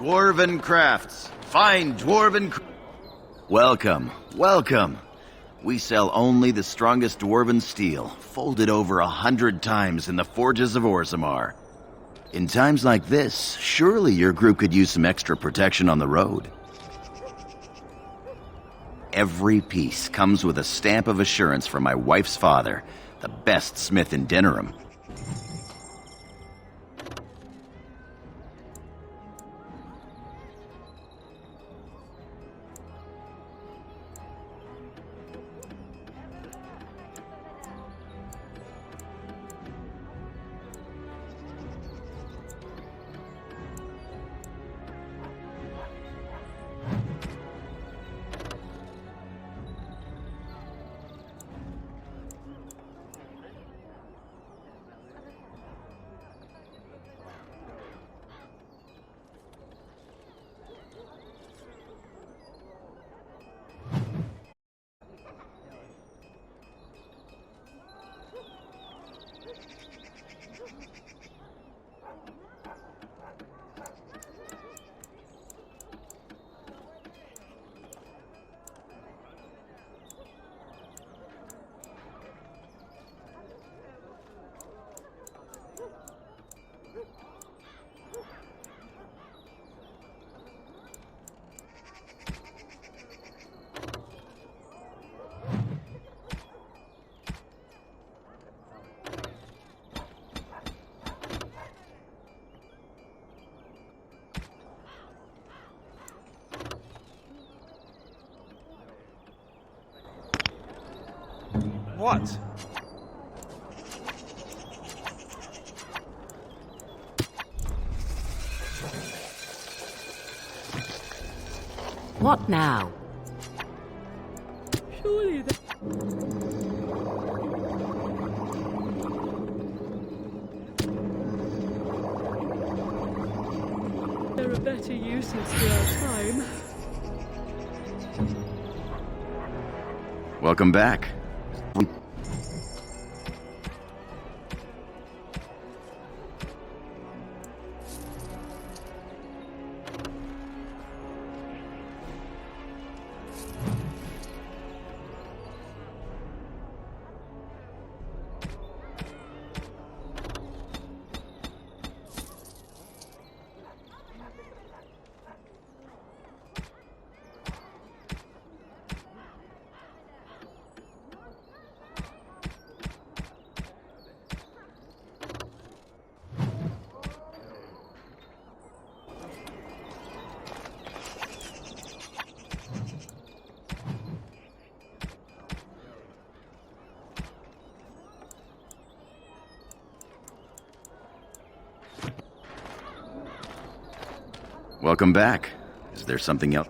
Dwarven crafts. Fine dwarven Welcome, welcome. We sell only the strongest dwarven steel, folded over 100 times in the forges of Orzammar. In times like this, surely your group could use some extra protection on the road. Every piece comes with a stamp of assurance from my wife's father, the best smith in Denerim. What? What now? Surely Surely there are better uses for our time. Welcome back. Welcome back. Is there something else?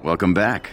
Welcome back.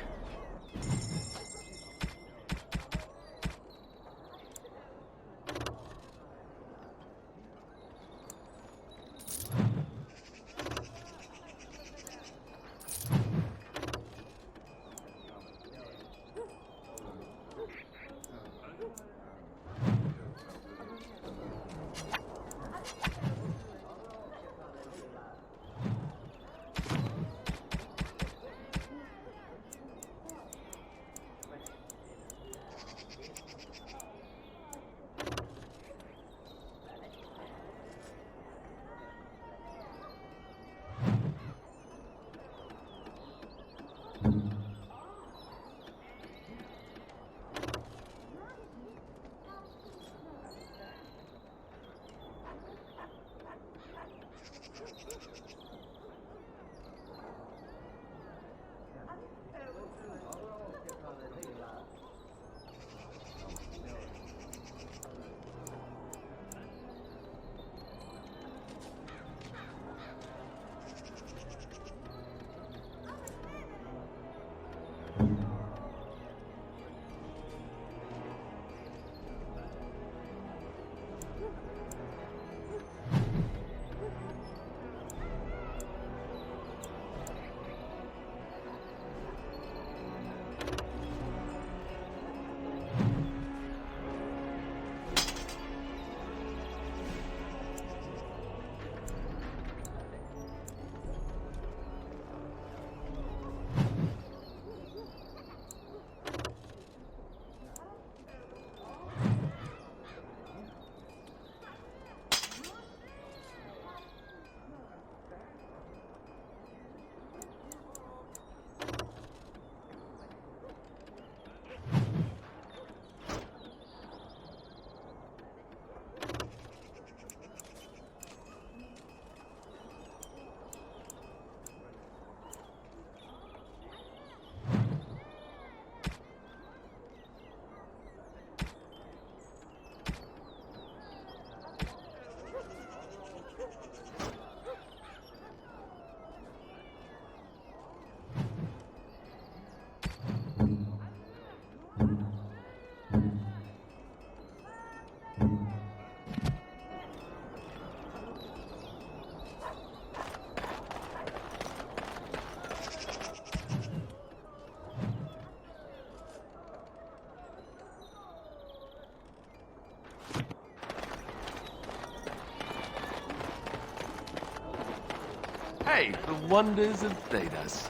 Hey, the wonders of Thedas.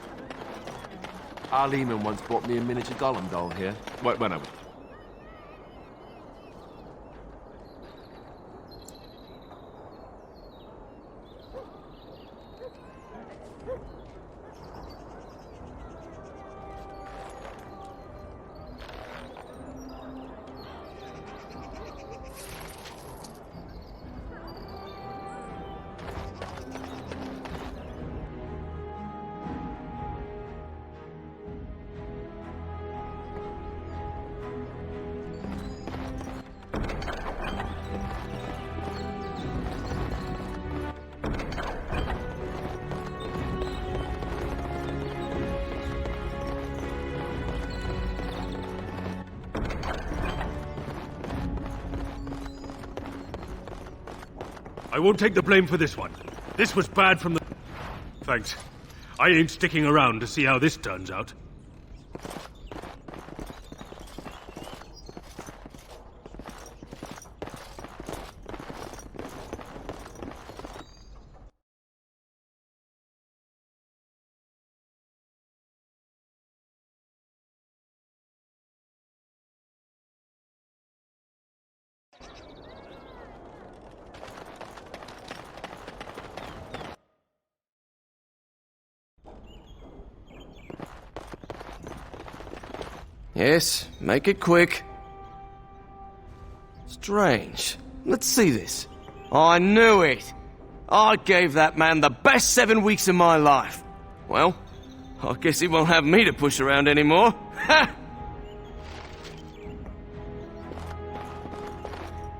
Our Lehman once bought me a miniature golem doll here. When I was... I won't take the blame for this one. This was bad from the... Thanks. I ain't sticking around to see how this turns out. Yes, make it quick. Strange. Let's see this. I knew it! I gave that man the best 7 weeks of my life. Well, I guess he won't have me to push around anymore. Ha!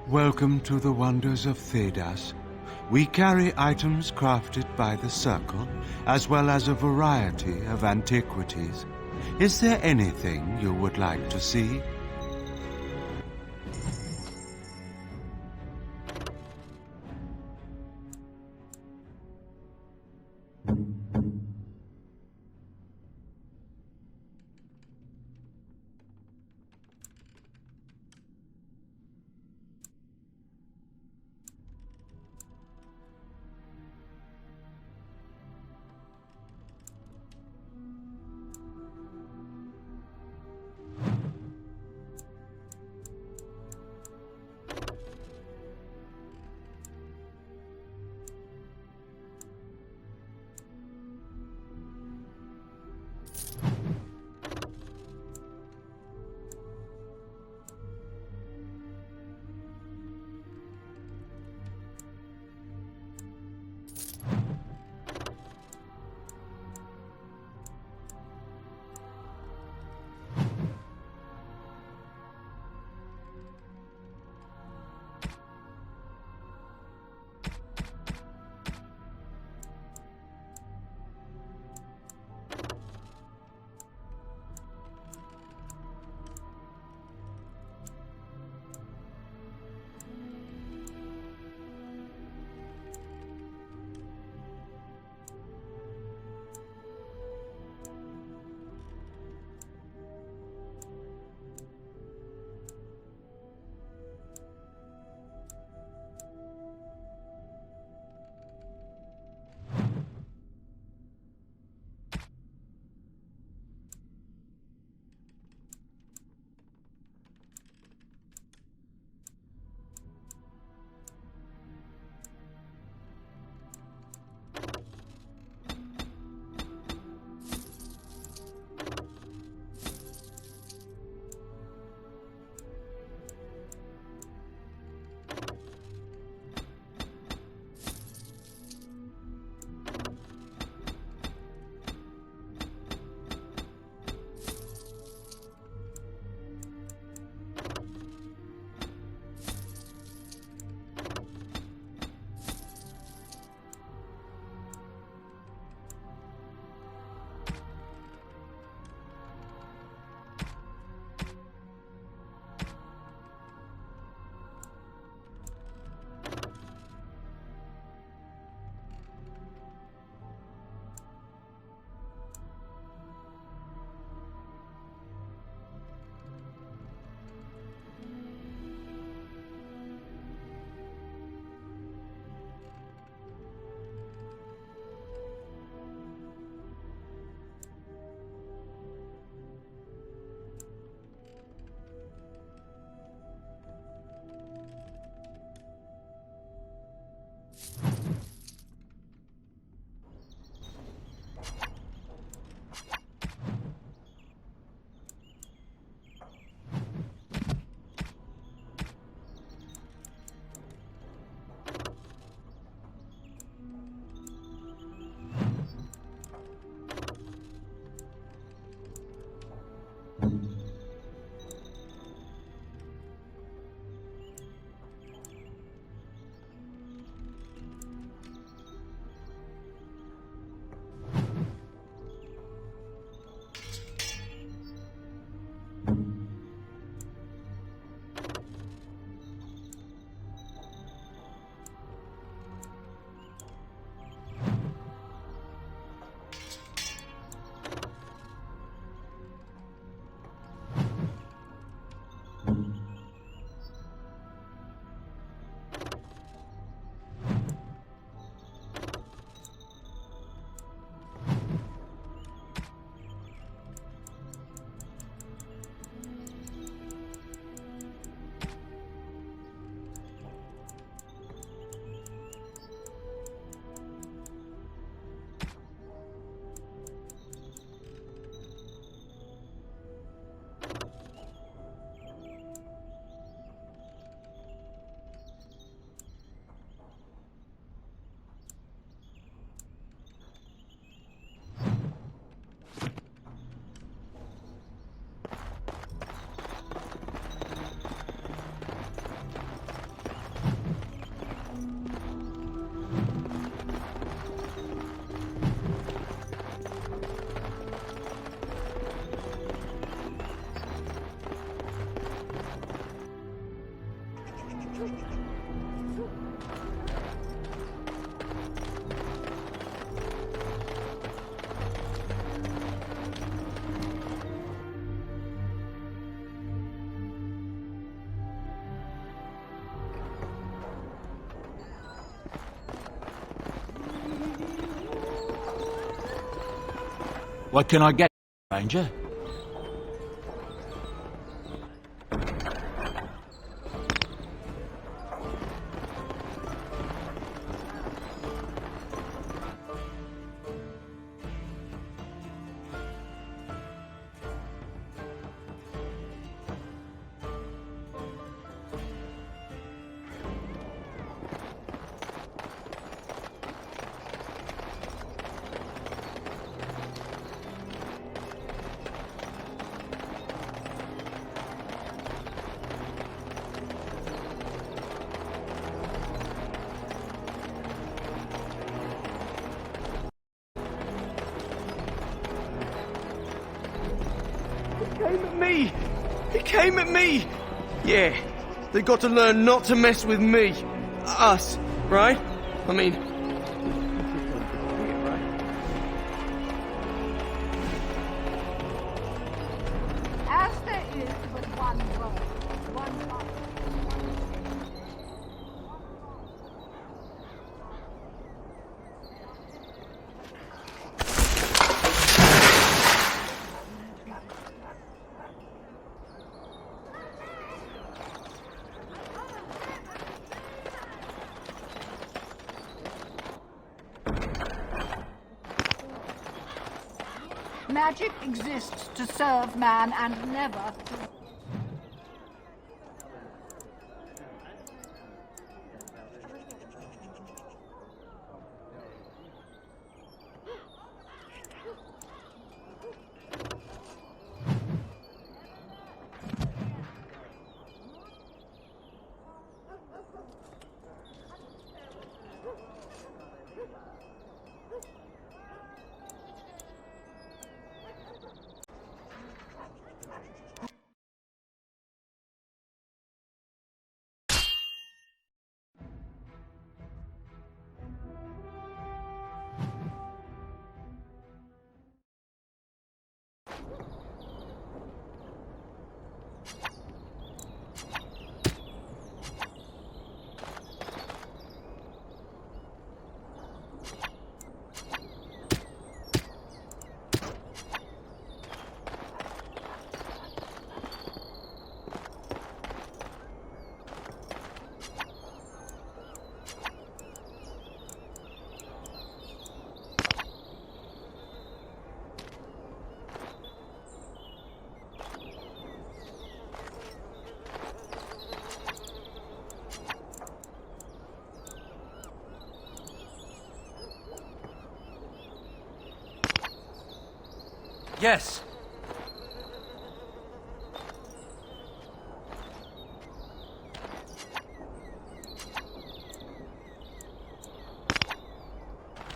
Welcome to the wonders of Thedas. We carry items crafted by the Circle, as well as a variety of antiquities. Is there anything you would like to see? What can I get, Ranger? He came at me! Yeah, they got to learn not to mess with me. Us, right? I mean... As there is but one world, one heart. Magic exists to serve man and never to... Yes.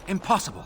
Impossible.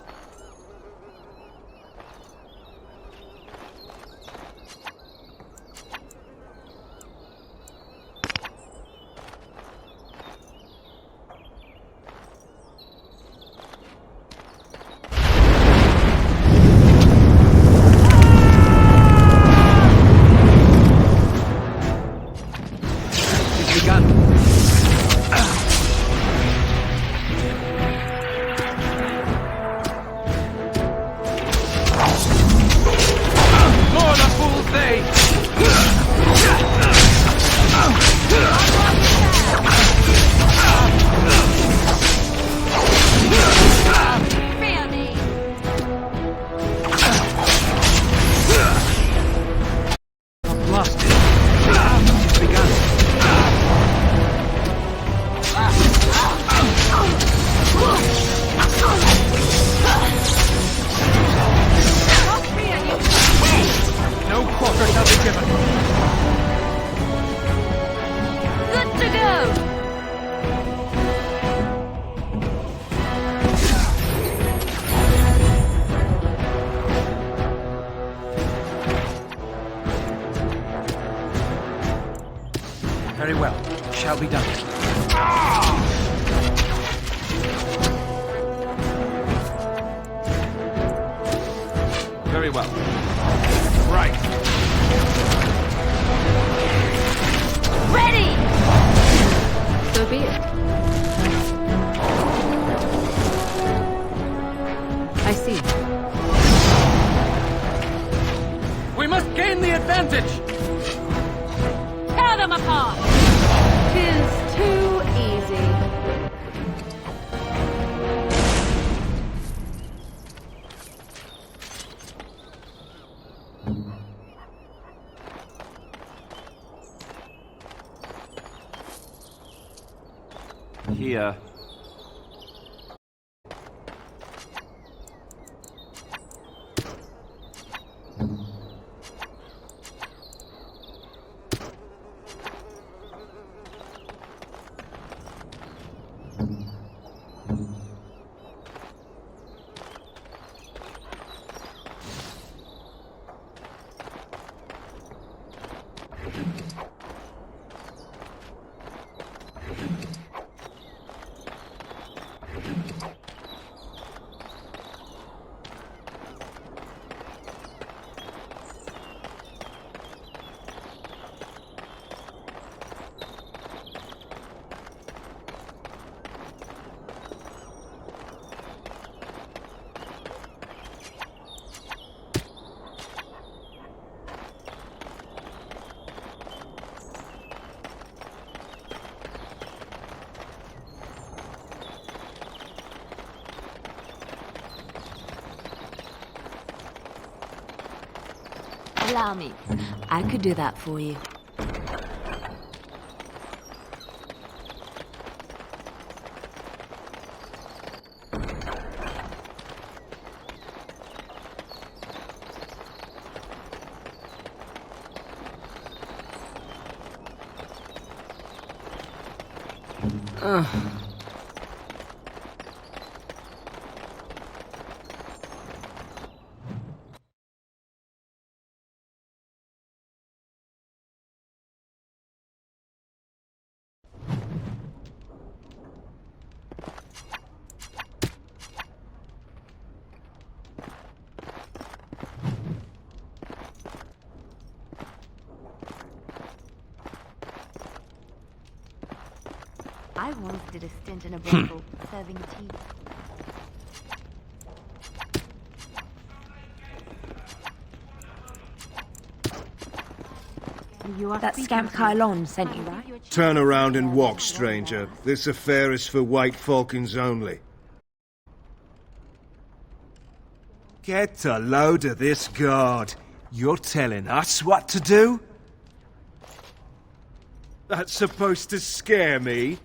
Very well. It shall be done. Very well. Right. Ready! So be it. I see. advantage! Tear them apart! 'Tis too easy. Here. Allow me. I could do that for you. I once did a stint in a brothel serving tea. That scamp Kylon sent you, right? Turn around and walk, stranger. This affair is for white falcons only. Get a load of this guard. You're telling us what to do? That's supposed to scare me?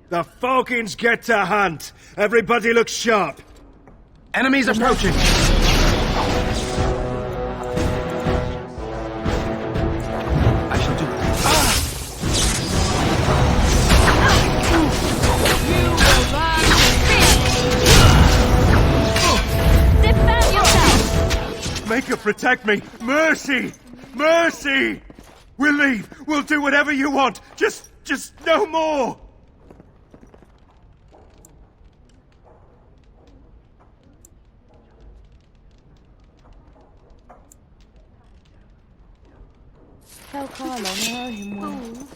The falcons get to hunt. Everybody look sharp. Enemies approaching! I shall do it. Defend yourself! Make her protect me. Mercy! Mercy! We'll leave. We'll do whatever you want. Just no more. Tell Kylon I owe him one.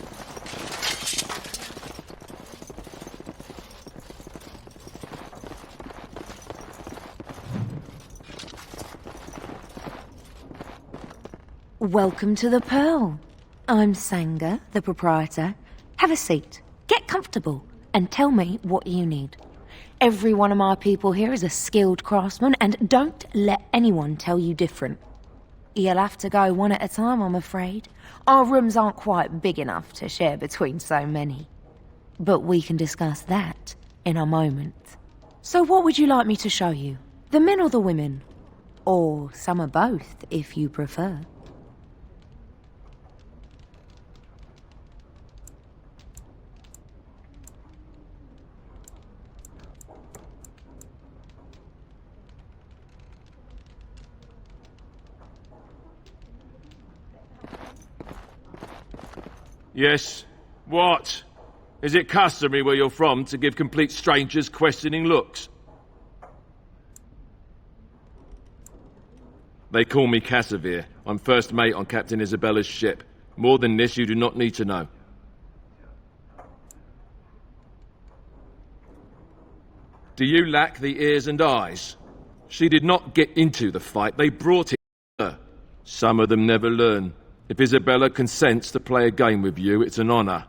Welcome to the Pearl. I'm Sanga, the proprietor. Have a seat, get comfortable, and tell me what you need. Every one of my people here is a skilled craftsman, and don't let anyone tell you different. You'll have to go one at a time, I'm afraid. Our rooms aren't quite big enough to share between so many. But we can discuss that in a moment. So what would you like me to show you? The men or the women? Or some of both, if you prefer. Yes. What? Is it customary where you're from to give complete strangers questioning looks? They call me Cassavir. I'm first mate on Captain Isabella's ship. More than this you do not need to know. Do you lack the ears and eyes? She did not get into the fight, they brought it to her. Some of them never learn. If Isabella consents to play a game with you, it's an honor.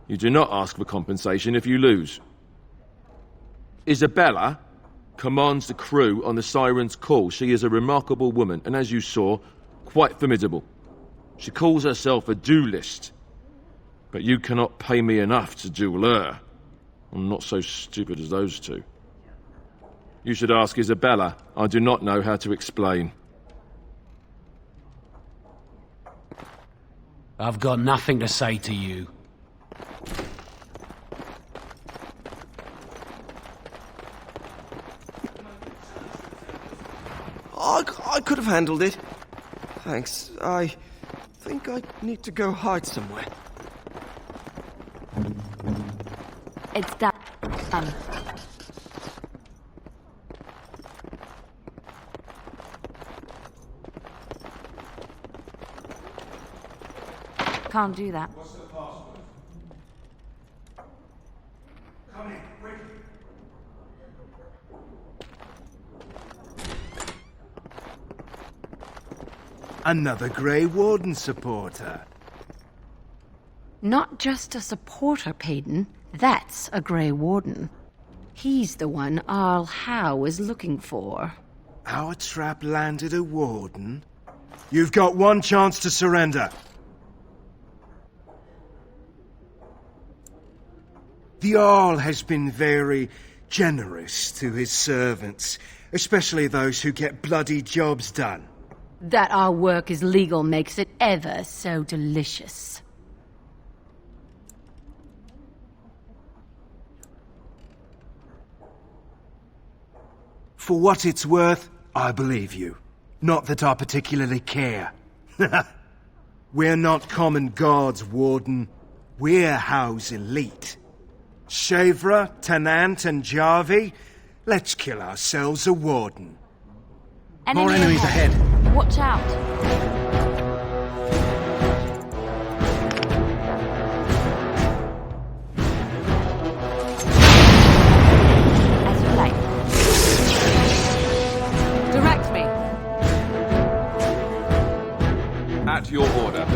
You do not ask for compensation if you lose. Isabella commands the crew on the Siren's call. She is a remarkable woman, and as you saw, quite formidable. She calls herself a duelist. But you cannot pay me enough to duel her. I'm not so stupid as those two. You should ask Isabella. I do not know how to explain. I've got nothing to say to you. I could have handled it. Thanks. I think I need to go hide somewhere. It's done. Can't do that. What's the password? Come in, quick. Another Grey Warden supporter. Not just a supporter, Payton. That's a Grey Warden. He's the one Arl Howe is looking for. Our trap landed a Warden? You've got one chance to surrender. The Arl has been very generous to his servants, especially those who get bloody jobs done. That our work is legal makes it ever so delicious. For what it's worth, I believe you. Not that I particularly care. We're not common guards, Warden. We're Howe's elite. Shavra, Tennant, and Jarvie, let's kill ourselves a Warden. More enemies ahead. Watch out. As you like. Direct me. At your order.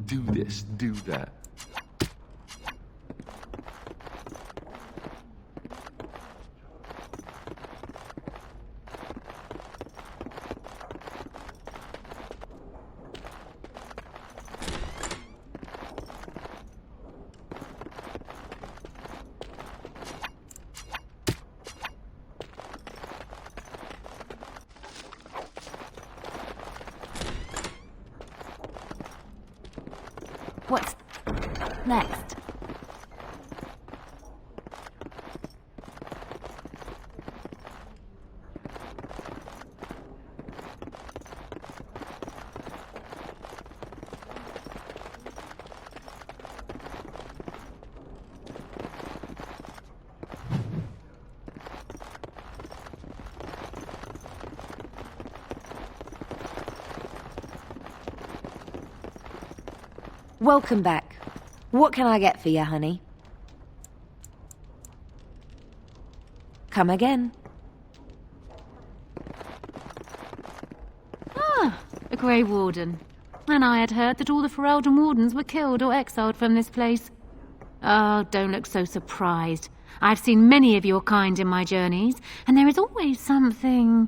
Do this, do that. What's next? Welcome back. What can I get for you, honey? Come again. Ah, a Grey Warden. And I had heard that all the Ferelden Wardens were killed or exiled from this place. Oh, don't look so surprised. I've seen many of your kind in my journeys, and there is always something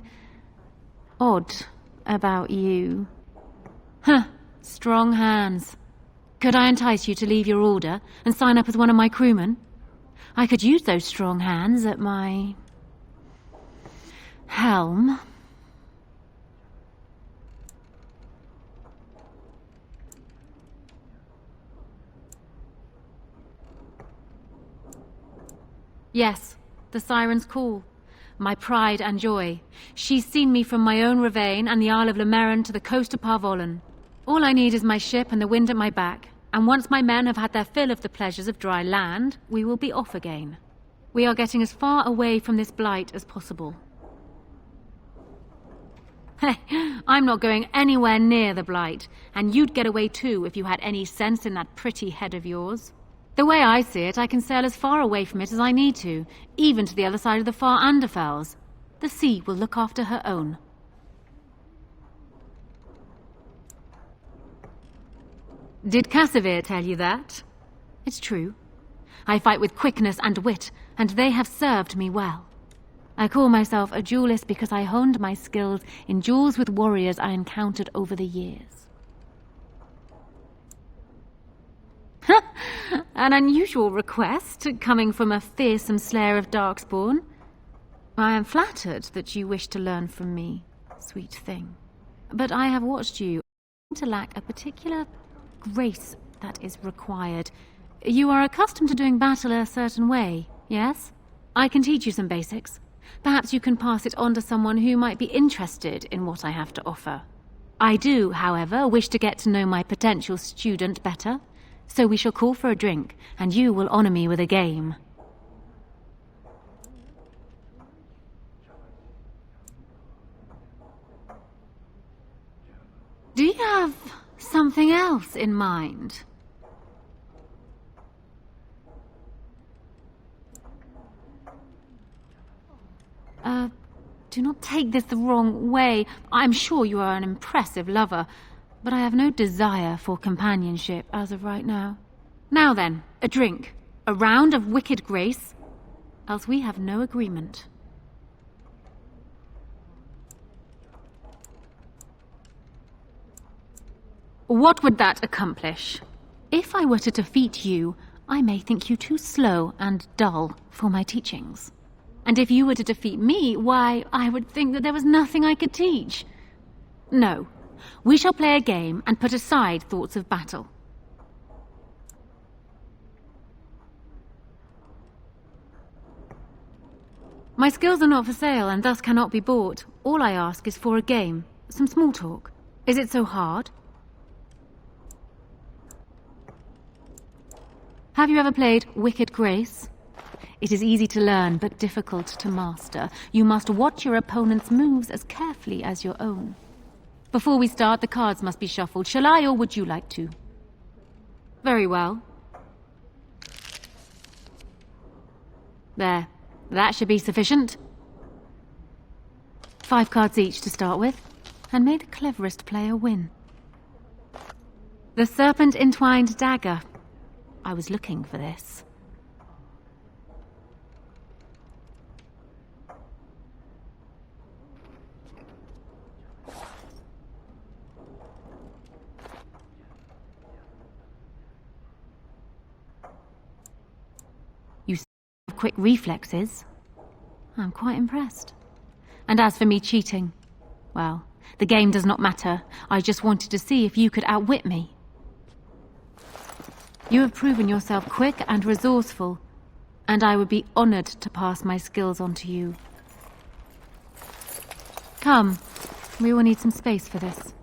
odd about you. Huh, strong hands. Could I entice you to leave your order and sign up as one of my crewmen? I could use those strong hands at my helm. Yes, the siren's call. My pride and joy. She's seen me from my own ravine and the Isle of Lemerin to the coast of Parvollen. All I need is my ship and the wind at my back, and once my men have had their fill of the pleasures of dry land, we will be off again. We are getting as far away from this blight as possible. Hey, I'm not going anywhere near the blight, and you'd get away too if you had any sense in that pretty head of yours. The way I see it, I can sail as far away from it as I need to, even to the other side of the far Anderfells. The sea will look after her own. Did Cassavir tell you that? It's true. I fight with quickness and wit, and they have served me well. I call myself a duelist because I honed my skills in duels with warriors I encountered over the years. An unusual request, coming from a fearsome slayer of darkspawn. I am flattered that you wish to learn from me, sweet thing. But I have watched you to lack a particular grace that is required. You are accustomed to doing battle a certain way, yes? I can teach you some basics. Perhaps you can pass it on to someone who might be interested in what I have to offer. I do, however, wish to get to know my potential student better. So we shall call for a drink, and you will honor me with a game. Do you have something else in mind? Do not take this the wrong way. I'm sure you are an impressive lover, but I have no desire for companionship as of right now. Now then, a drink. A round of wicked grace, else we have no agreement. What would that accomplish? If I were to defeat you, I may think you too slow and dull for my teachings. And if you were to defeat me, why, I would think that there was nothing I could teach. No. We shall play a game and put aside thoughts of battle. My skills are not for sale and thus cannot be bought. All I ask is for a game, some small talk. Is it so hard? Have you ever played Wicked Grace? It is easy to learn, but difficult to master. You must watch your opponent's moves as carefully as your own. Before we start, the cards must be shuffled. Shall I, or would you like to? Very well. There. That should be sufficient. 5 cards each to start with, and may the cleverest player win. The serpent-entwined dagger. I was looking for this. You have quick reflexes. I'm quite impressed. And as for me cheating, well, the game does not matter. I just wanted to see if you could outwit me. You have proven yourself quick and resourceful, and I would be honored to pass my skills on to you. Come, we will need some space for this.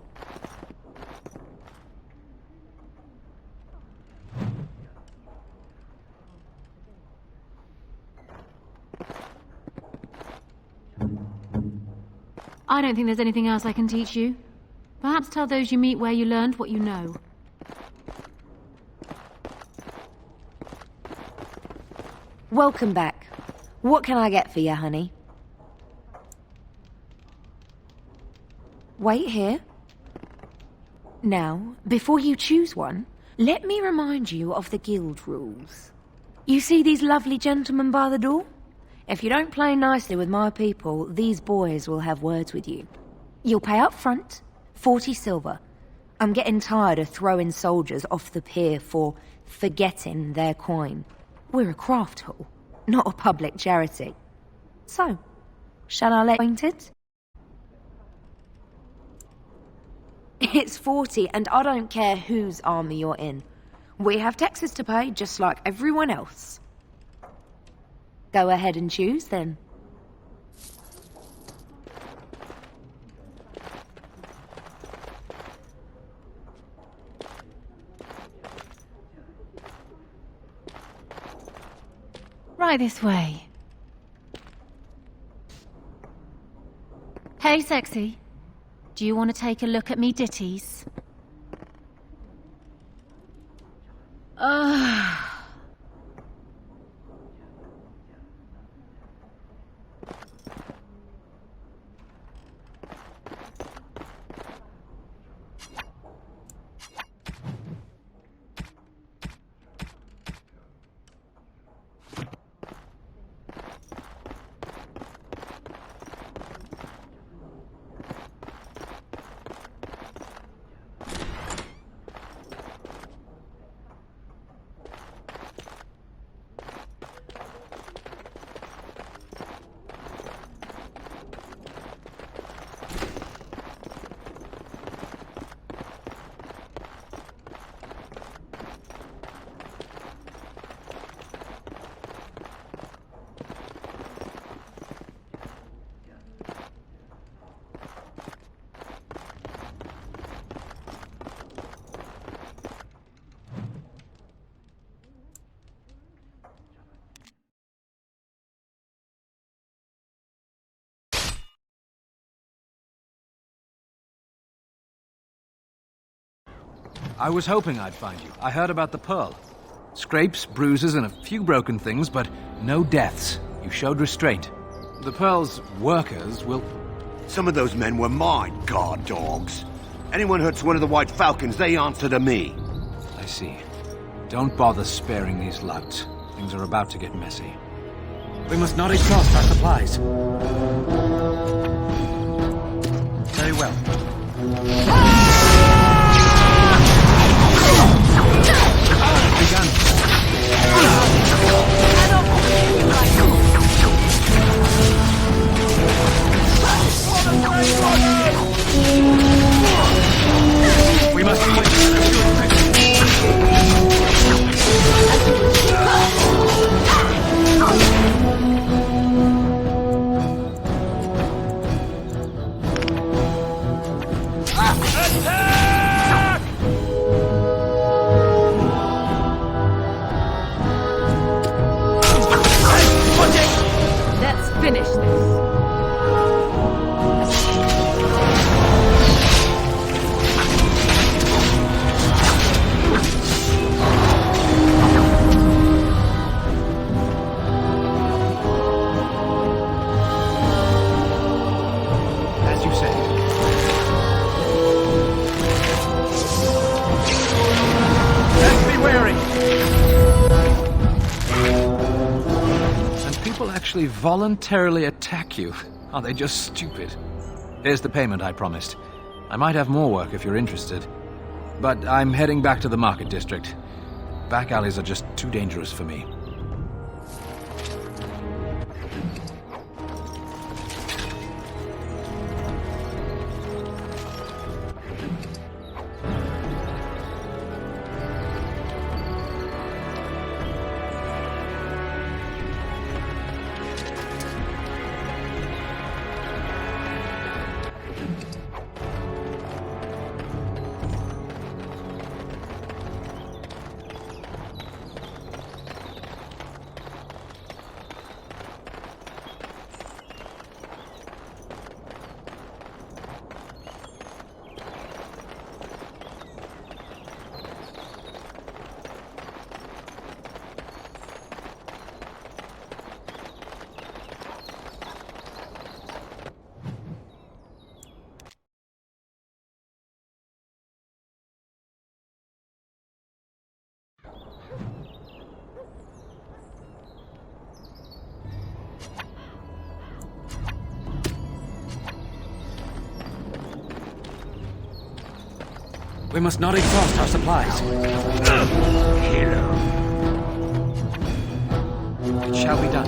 I don't think there's anything else I can teach you. Perhaps tell those you meet where you learned what you know. Welcome back. What can I get for you, honey? Wait here. Now, before you choose one, let me remind you of the guild rules. You see these lovely gentlemen by the door? If you don't play nicely with my people, these boys will have words with you. You'll pay up front, 40 silver. I'm getting tired of throwing soldiers off the pier for forgetting their coin. We're a craft hall, not a public charity. So, shall I let you acquainted? It's 40, and I don't care whose army you're in. We have taxes to pay, just like everyone else. Go ahead and choose, then. Right this way. Hey, sexy. Do you want to take a look at me ditties? I was hoping I'd find you. I heard about the pearl. Scrapes, bruises, and a few broken things, but no deaths. You showed restraint. The pearl's workers will... Some of those men were mine, guard dogs. Anyone hurts one of the White Falcons, they answer to me. I see. Don't bother sparing these louts. Things are about to get messy. We must not exhaust our supplies. Very well. We must Let's finish this. As you say. Let's be wary. And people actually voluntarily attack you. Are they just stupid? Here's the payment I promised. I might have more work if you're interested. But I'm heading back to the market district. Back alleys are just too dangerous for me. We must not exhaust our supplies. It shall be done.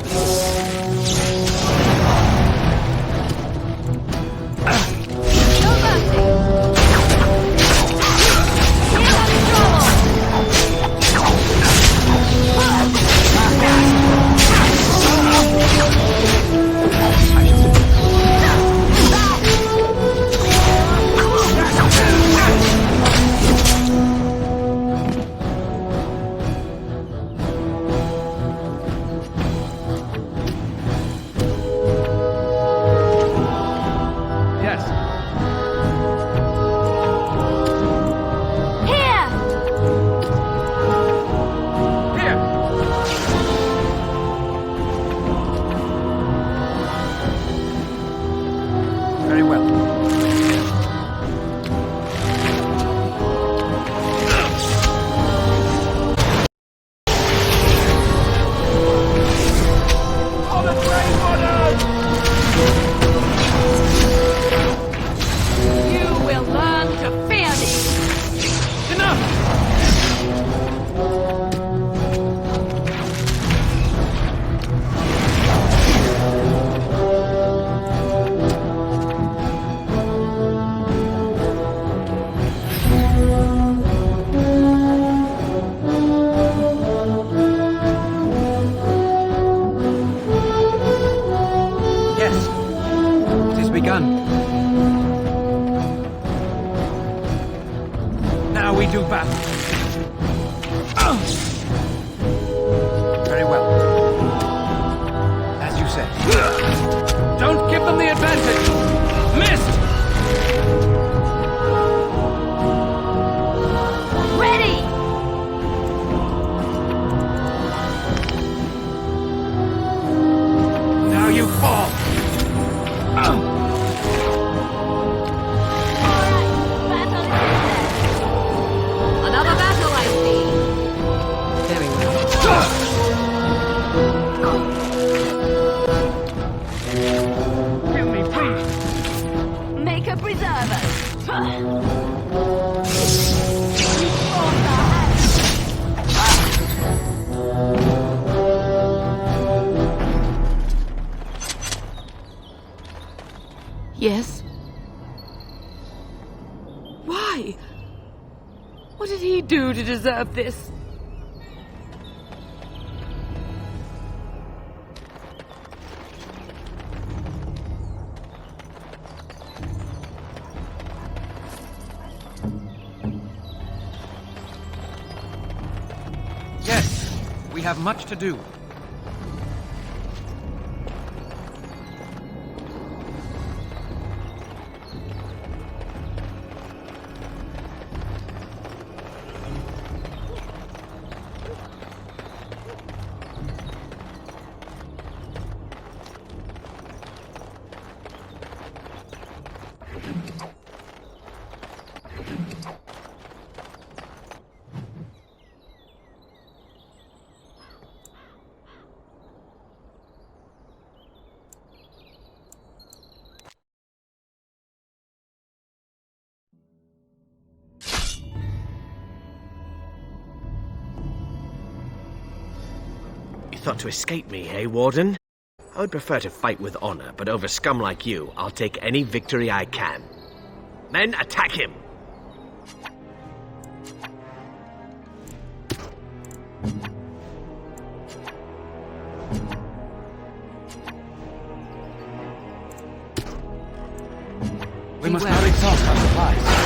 Yes? Why? What did he do to deserve this? Yes, we have much to do. Thought to escape me, eh, Warden? I would prefer to fight with honor, but over scum like you, I'll take any victory I can. Men, attack him! We must not exhaust our supplies.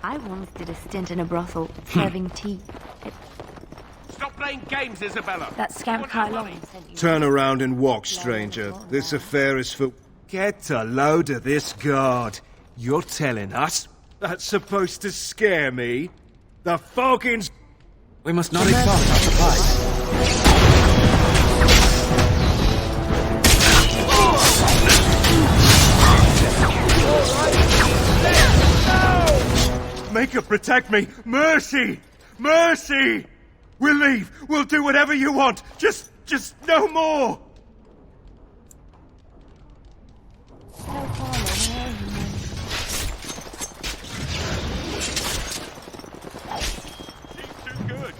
I once did a stint in a brothel, serving tea. Stop playing games, Isabella! That scamp Kylon sent you... Turn around and walk, stranger. This affair is for... Get a load of this guard. You're telling us that's supposed to scare me? The Falcons... We must not exhaust our supplies. Maker, protect me! Mercy! Mercy! We'll leave! We'll do whatever you want! Just no more! Seems too good.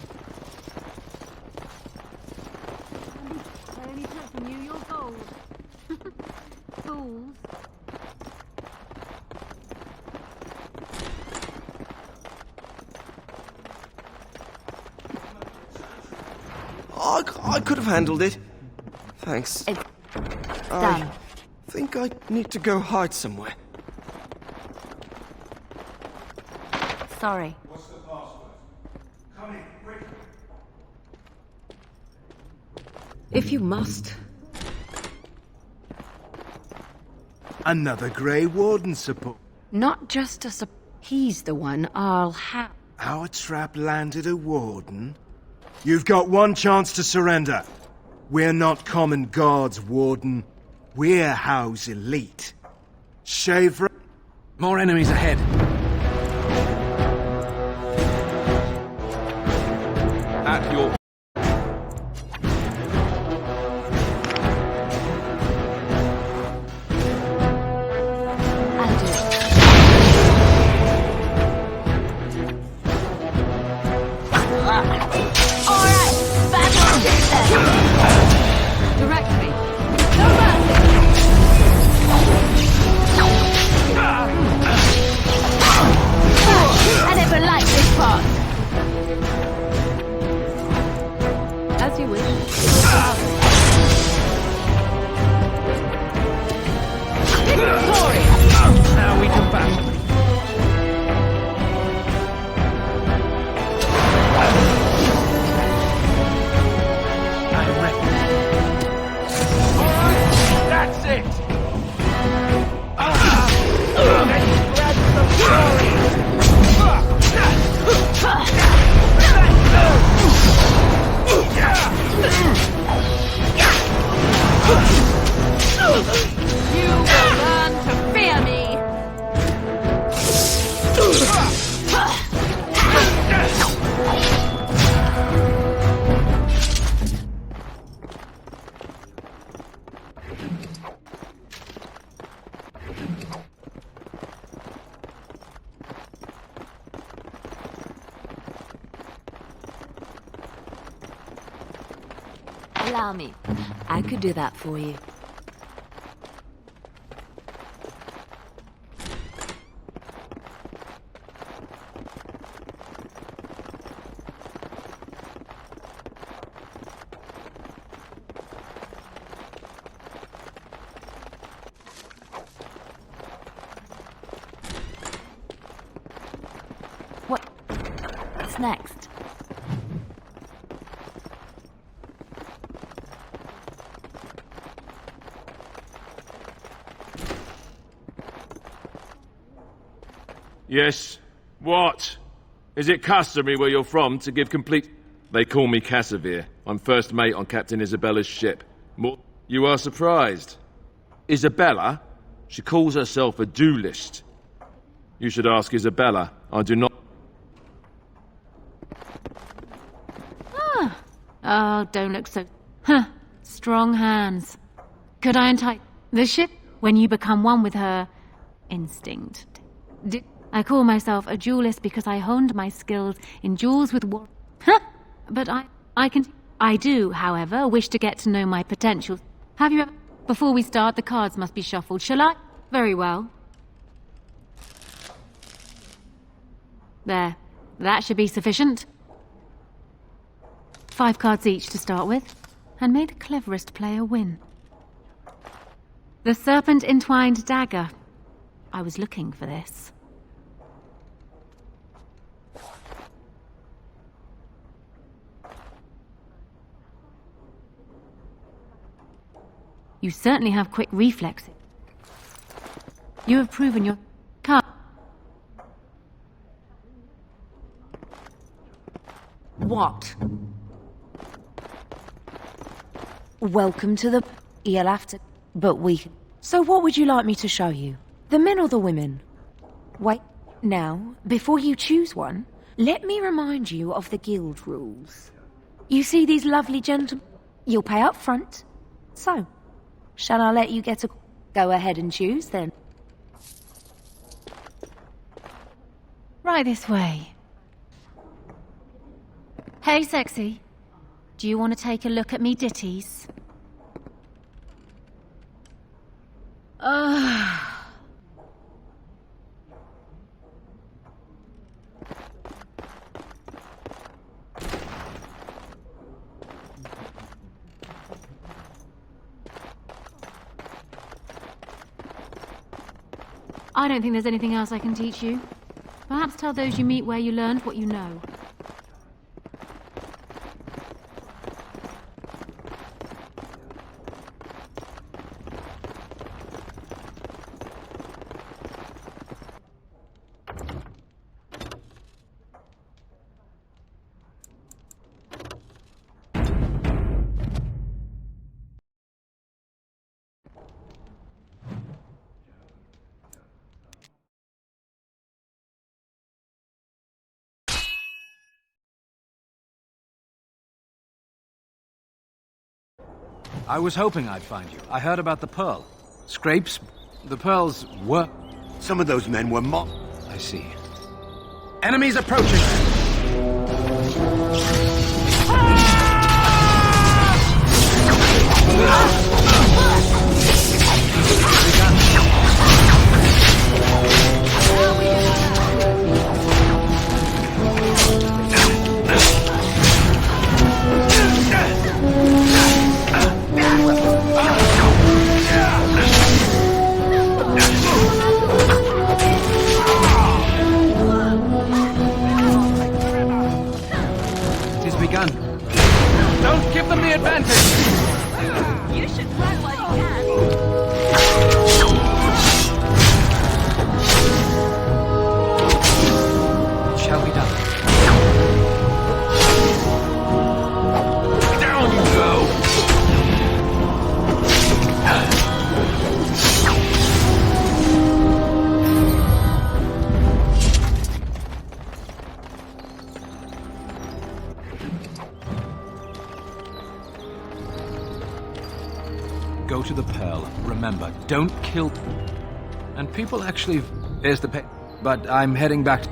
Only touching you, you're gold. Fools. I could have handled it. Thanks. It's I done. think I need to go hide somewhere. Sorry. What's the password? Come in, quick! If you must. Another Grey Warden support. Not just a he's the one I'll have. Our trap landed a Warden? You've got one chance to surrender. We're not common guards, Warden. We're House Elite. Shave... More enemies ahead. At your... Allow me. I could do that for you. What's next? Yes. What? Is it customary where you're from to give complete... They call me Cassavir. I'm first mate on Captain Isabella's ship. You are surprised. Isabella? She calls herself a duelist. You should ask Isabella. I do not... Oh, don't look so... Huh. Strong hands. Could I entice... The ship? When you become one with her... instinct. I call myself a duelist because I honed my skills in duels with war... Huh! But I do, however, wish to get to know my potential. Have you ever... Before we start, the cards must be shuffled. Shall I? Very well. There. That should be sufficient. 5 cards each to start with, and may the cleverest player win. The serpent-entwined dagger. I was looking for this. You certainly have quick reflexes. You have proven your car. What? Welcome to the... You'll have to... But we... So what would you like me to show you? The men or the women? Wait, now, before you choose one, let me remind you of the guild rules. You see these lovely gentlemen? You'll pay up front. So, shall I let you get a... Go ahead and choose, then. Right this way. Hey, sexy. Do you want to take a look at me ditties? I don't think there's anything else I can teach you. Perhaps tell those you meet where you learned what you know. I was hoping I'd find you. I heard about the pearl. Scrapes? The pearls were... Some of those men were I see. Enemies approaching! Don't give them the advantage! You should run while you can. Shall we done? Down you go! Go to the pearl. Remember, don't kill... And people actually... There's the but I'm heading back to...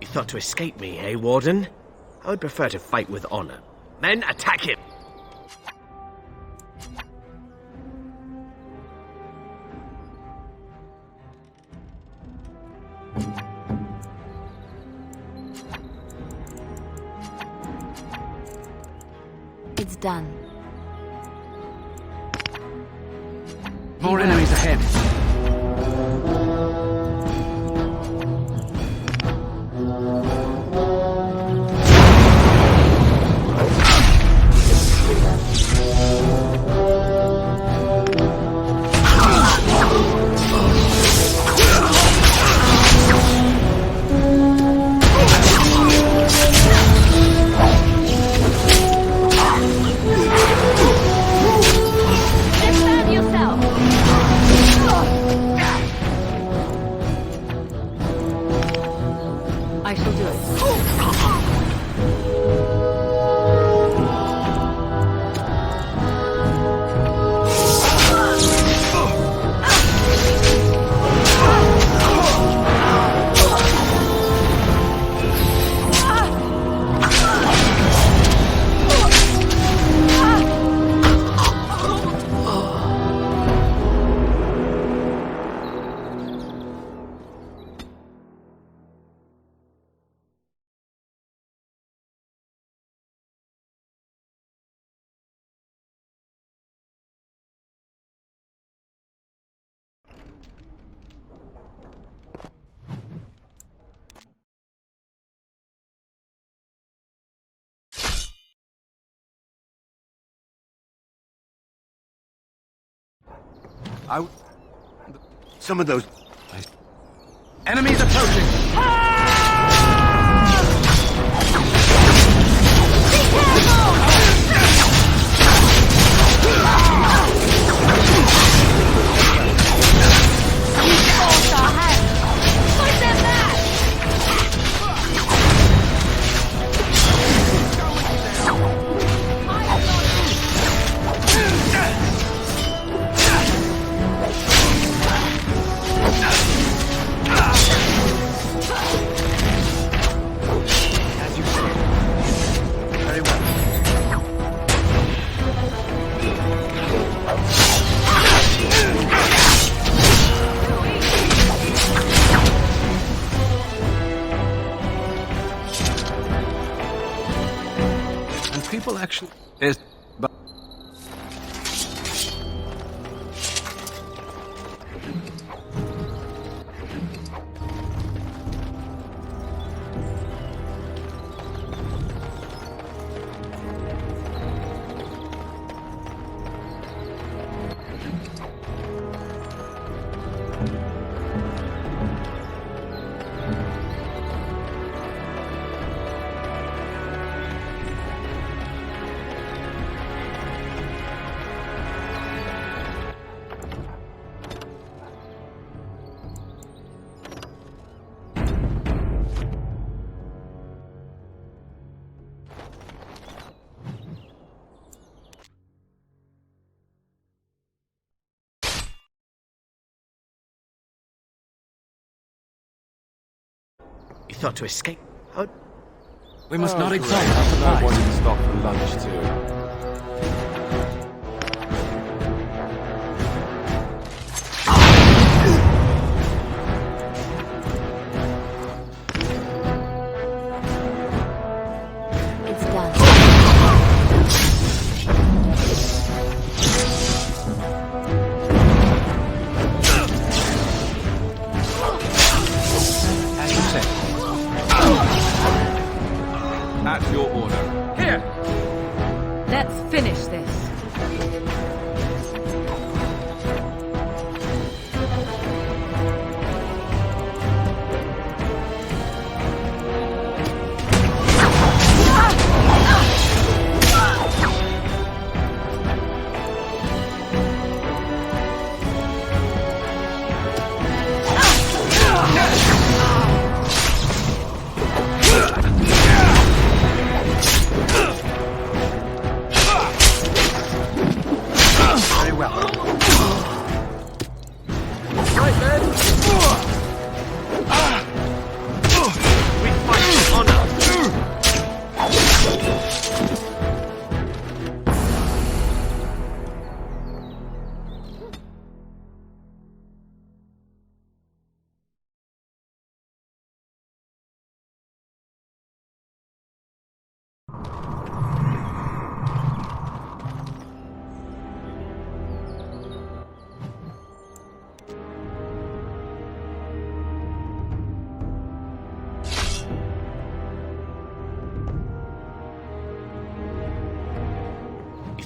You thought to escape me, eh, Warden? I would prefer to fight with honor. Men, attack him! It's done. More enemies ahead. Defend yourself! Some of those... Enemies approaching! People actually... You thought to escape? How... We must not exalt great. our supplies. I wanted to stop for lunch too. At your order. Here! Let's finish this.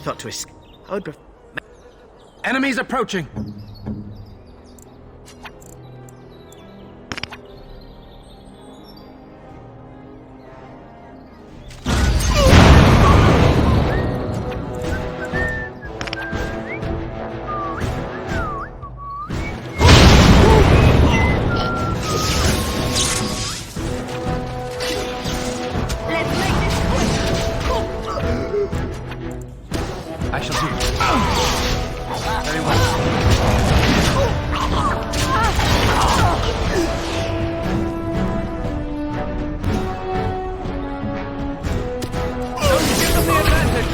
Thought to escape. I would prefer... Enemies approaching! I shall do it. Very well. Don't give them the advantage!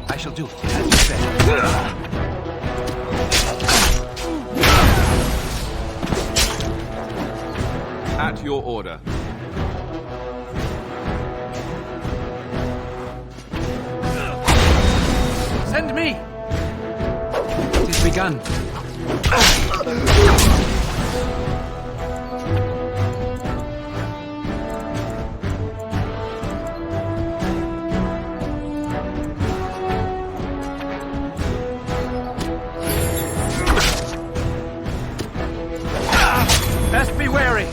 I shall do it, as you say. At At your order. Send me! It is begun. Best be wary.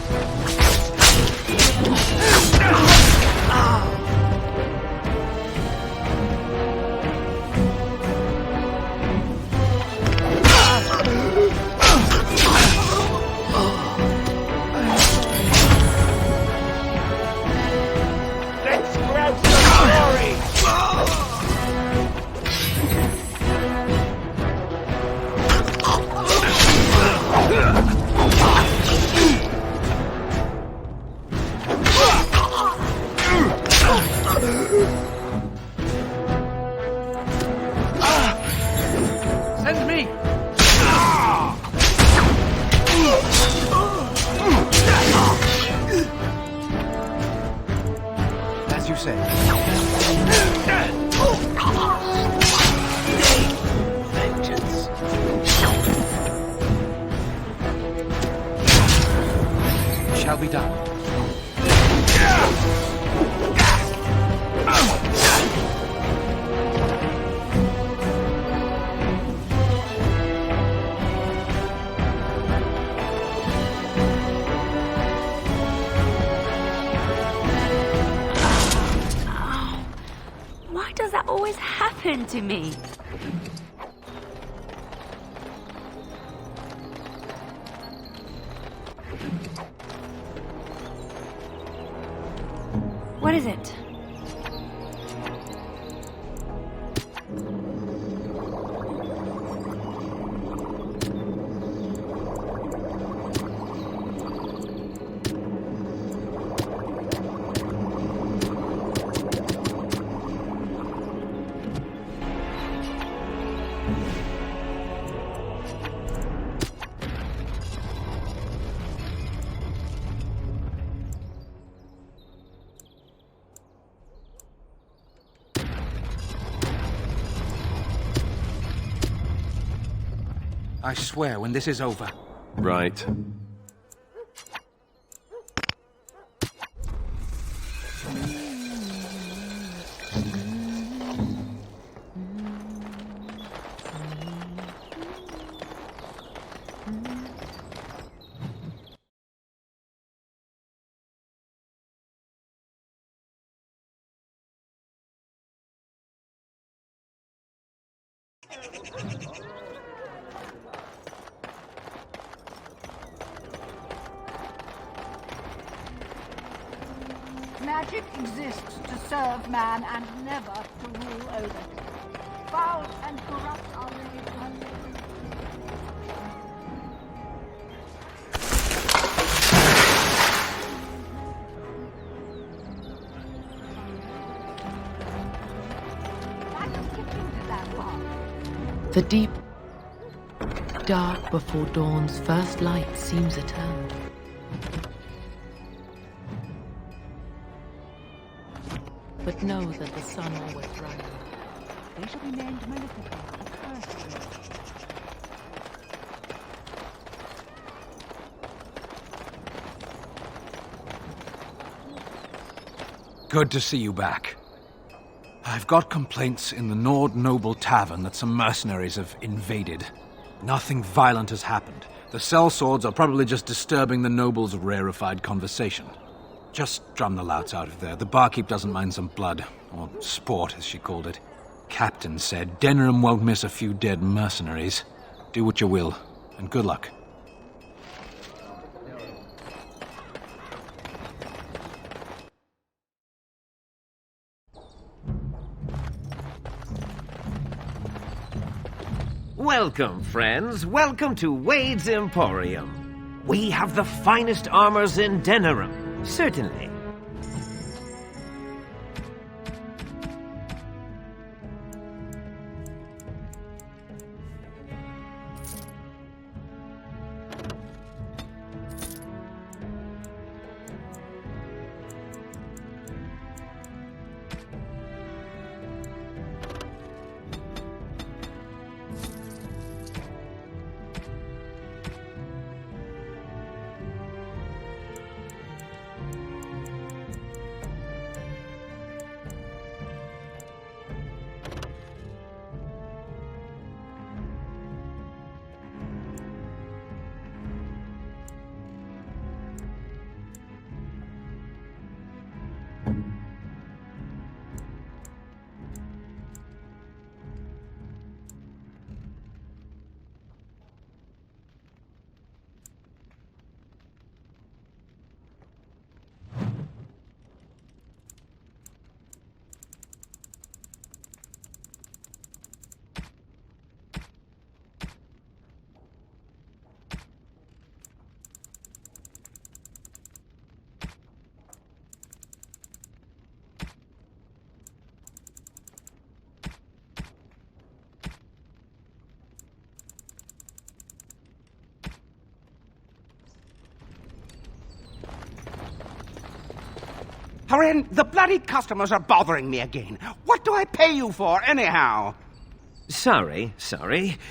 Send me! As you say. Vengeance. Shall be done. Why does that always happen to me? What is it? I swear when this is over. Right. Magic exists to serve man and never to rule over him. Foul and corrupt are they. The deep, dark before dawn's first light seems eternal. But know that the sun always rises. They shall be named Maleficent. Good to see you back. I've got complaints in the Nord Noble Tavern that some mercenaries have invaded. Nothing violent has happened. The sellswords are probably just disturbing the nobles' rarefied conversation. Just drum the louts out of there. The barkeep doesn't mind some blood. Or sport, as she called it. Captain said Denham won't miss a few dead mercenaries. Do what you will, and good luck. Welcome, friends. Welcome to Wade's Emporium. We have the finest armors in Denham, certainly. Haren, the bloody customers are bothering me again. What do I pay you for, anyhow? Sorry.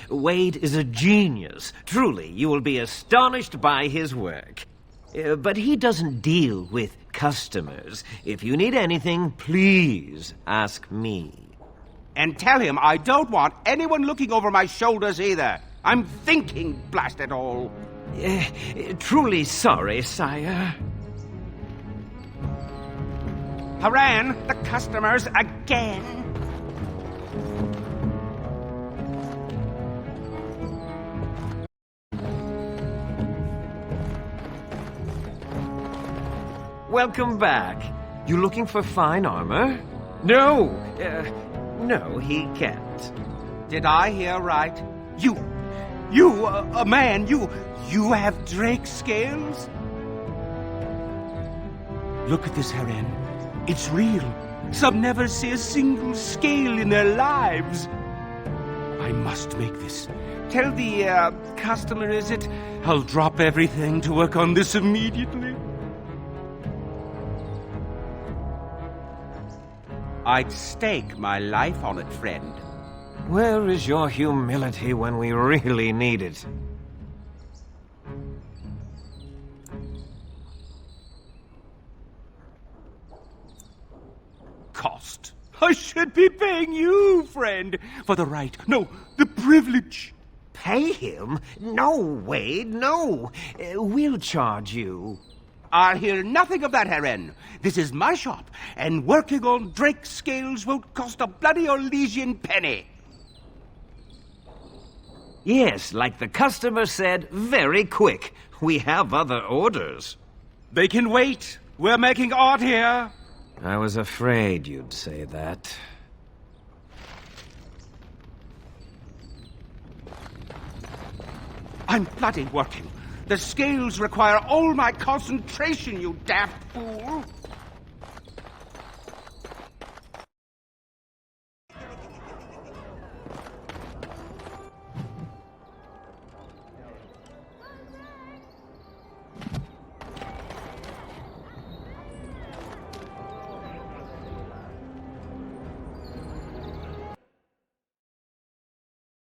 Wade is a genius. Truly, you will be astonished by his work. But he doesn't deal with customers. If you need anything, please ask me. And tell him I don't want anyone looking over my shoulders either. I'm thinking, blast it all. Truly sorry, sire. Haran, the customers again. Welcome back. You looking for fine armor? No, he can't. Did I hear right? You, a man, you have drake scales? Look at this, Haran. It's real. Some never see a single scale in their lives. I must make this. Tell the, customer, is it? I'll drop everything to work on this immediately. I'd stake my life on it, friend. Where is your humility when we really need it? Cost. I should be paying you, friend, for the right, no, the privilege. Pay him? No, Wade, no. We'll charge you. I'll hear nothing of that, Haran. This is my shop, and working on drake scales won't cost a bloody Orlesian penny. Yes, like the customer said, very quick. We have other orders. They can wait. We're making art here. I was afraid you'd say that. I'm bloody working. The scales require all my concentration, you daft fool.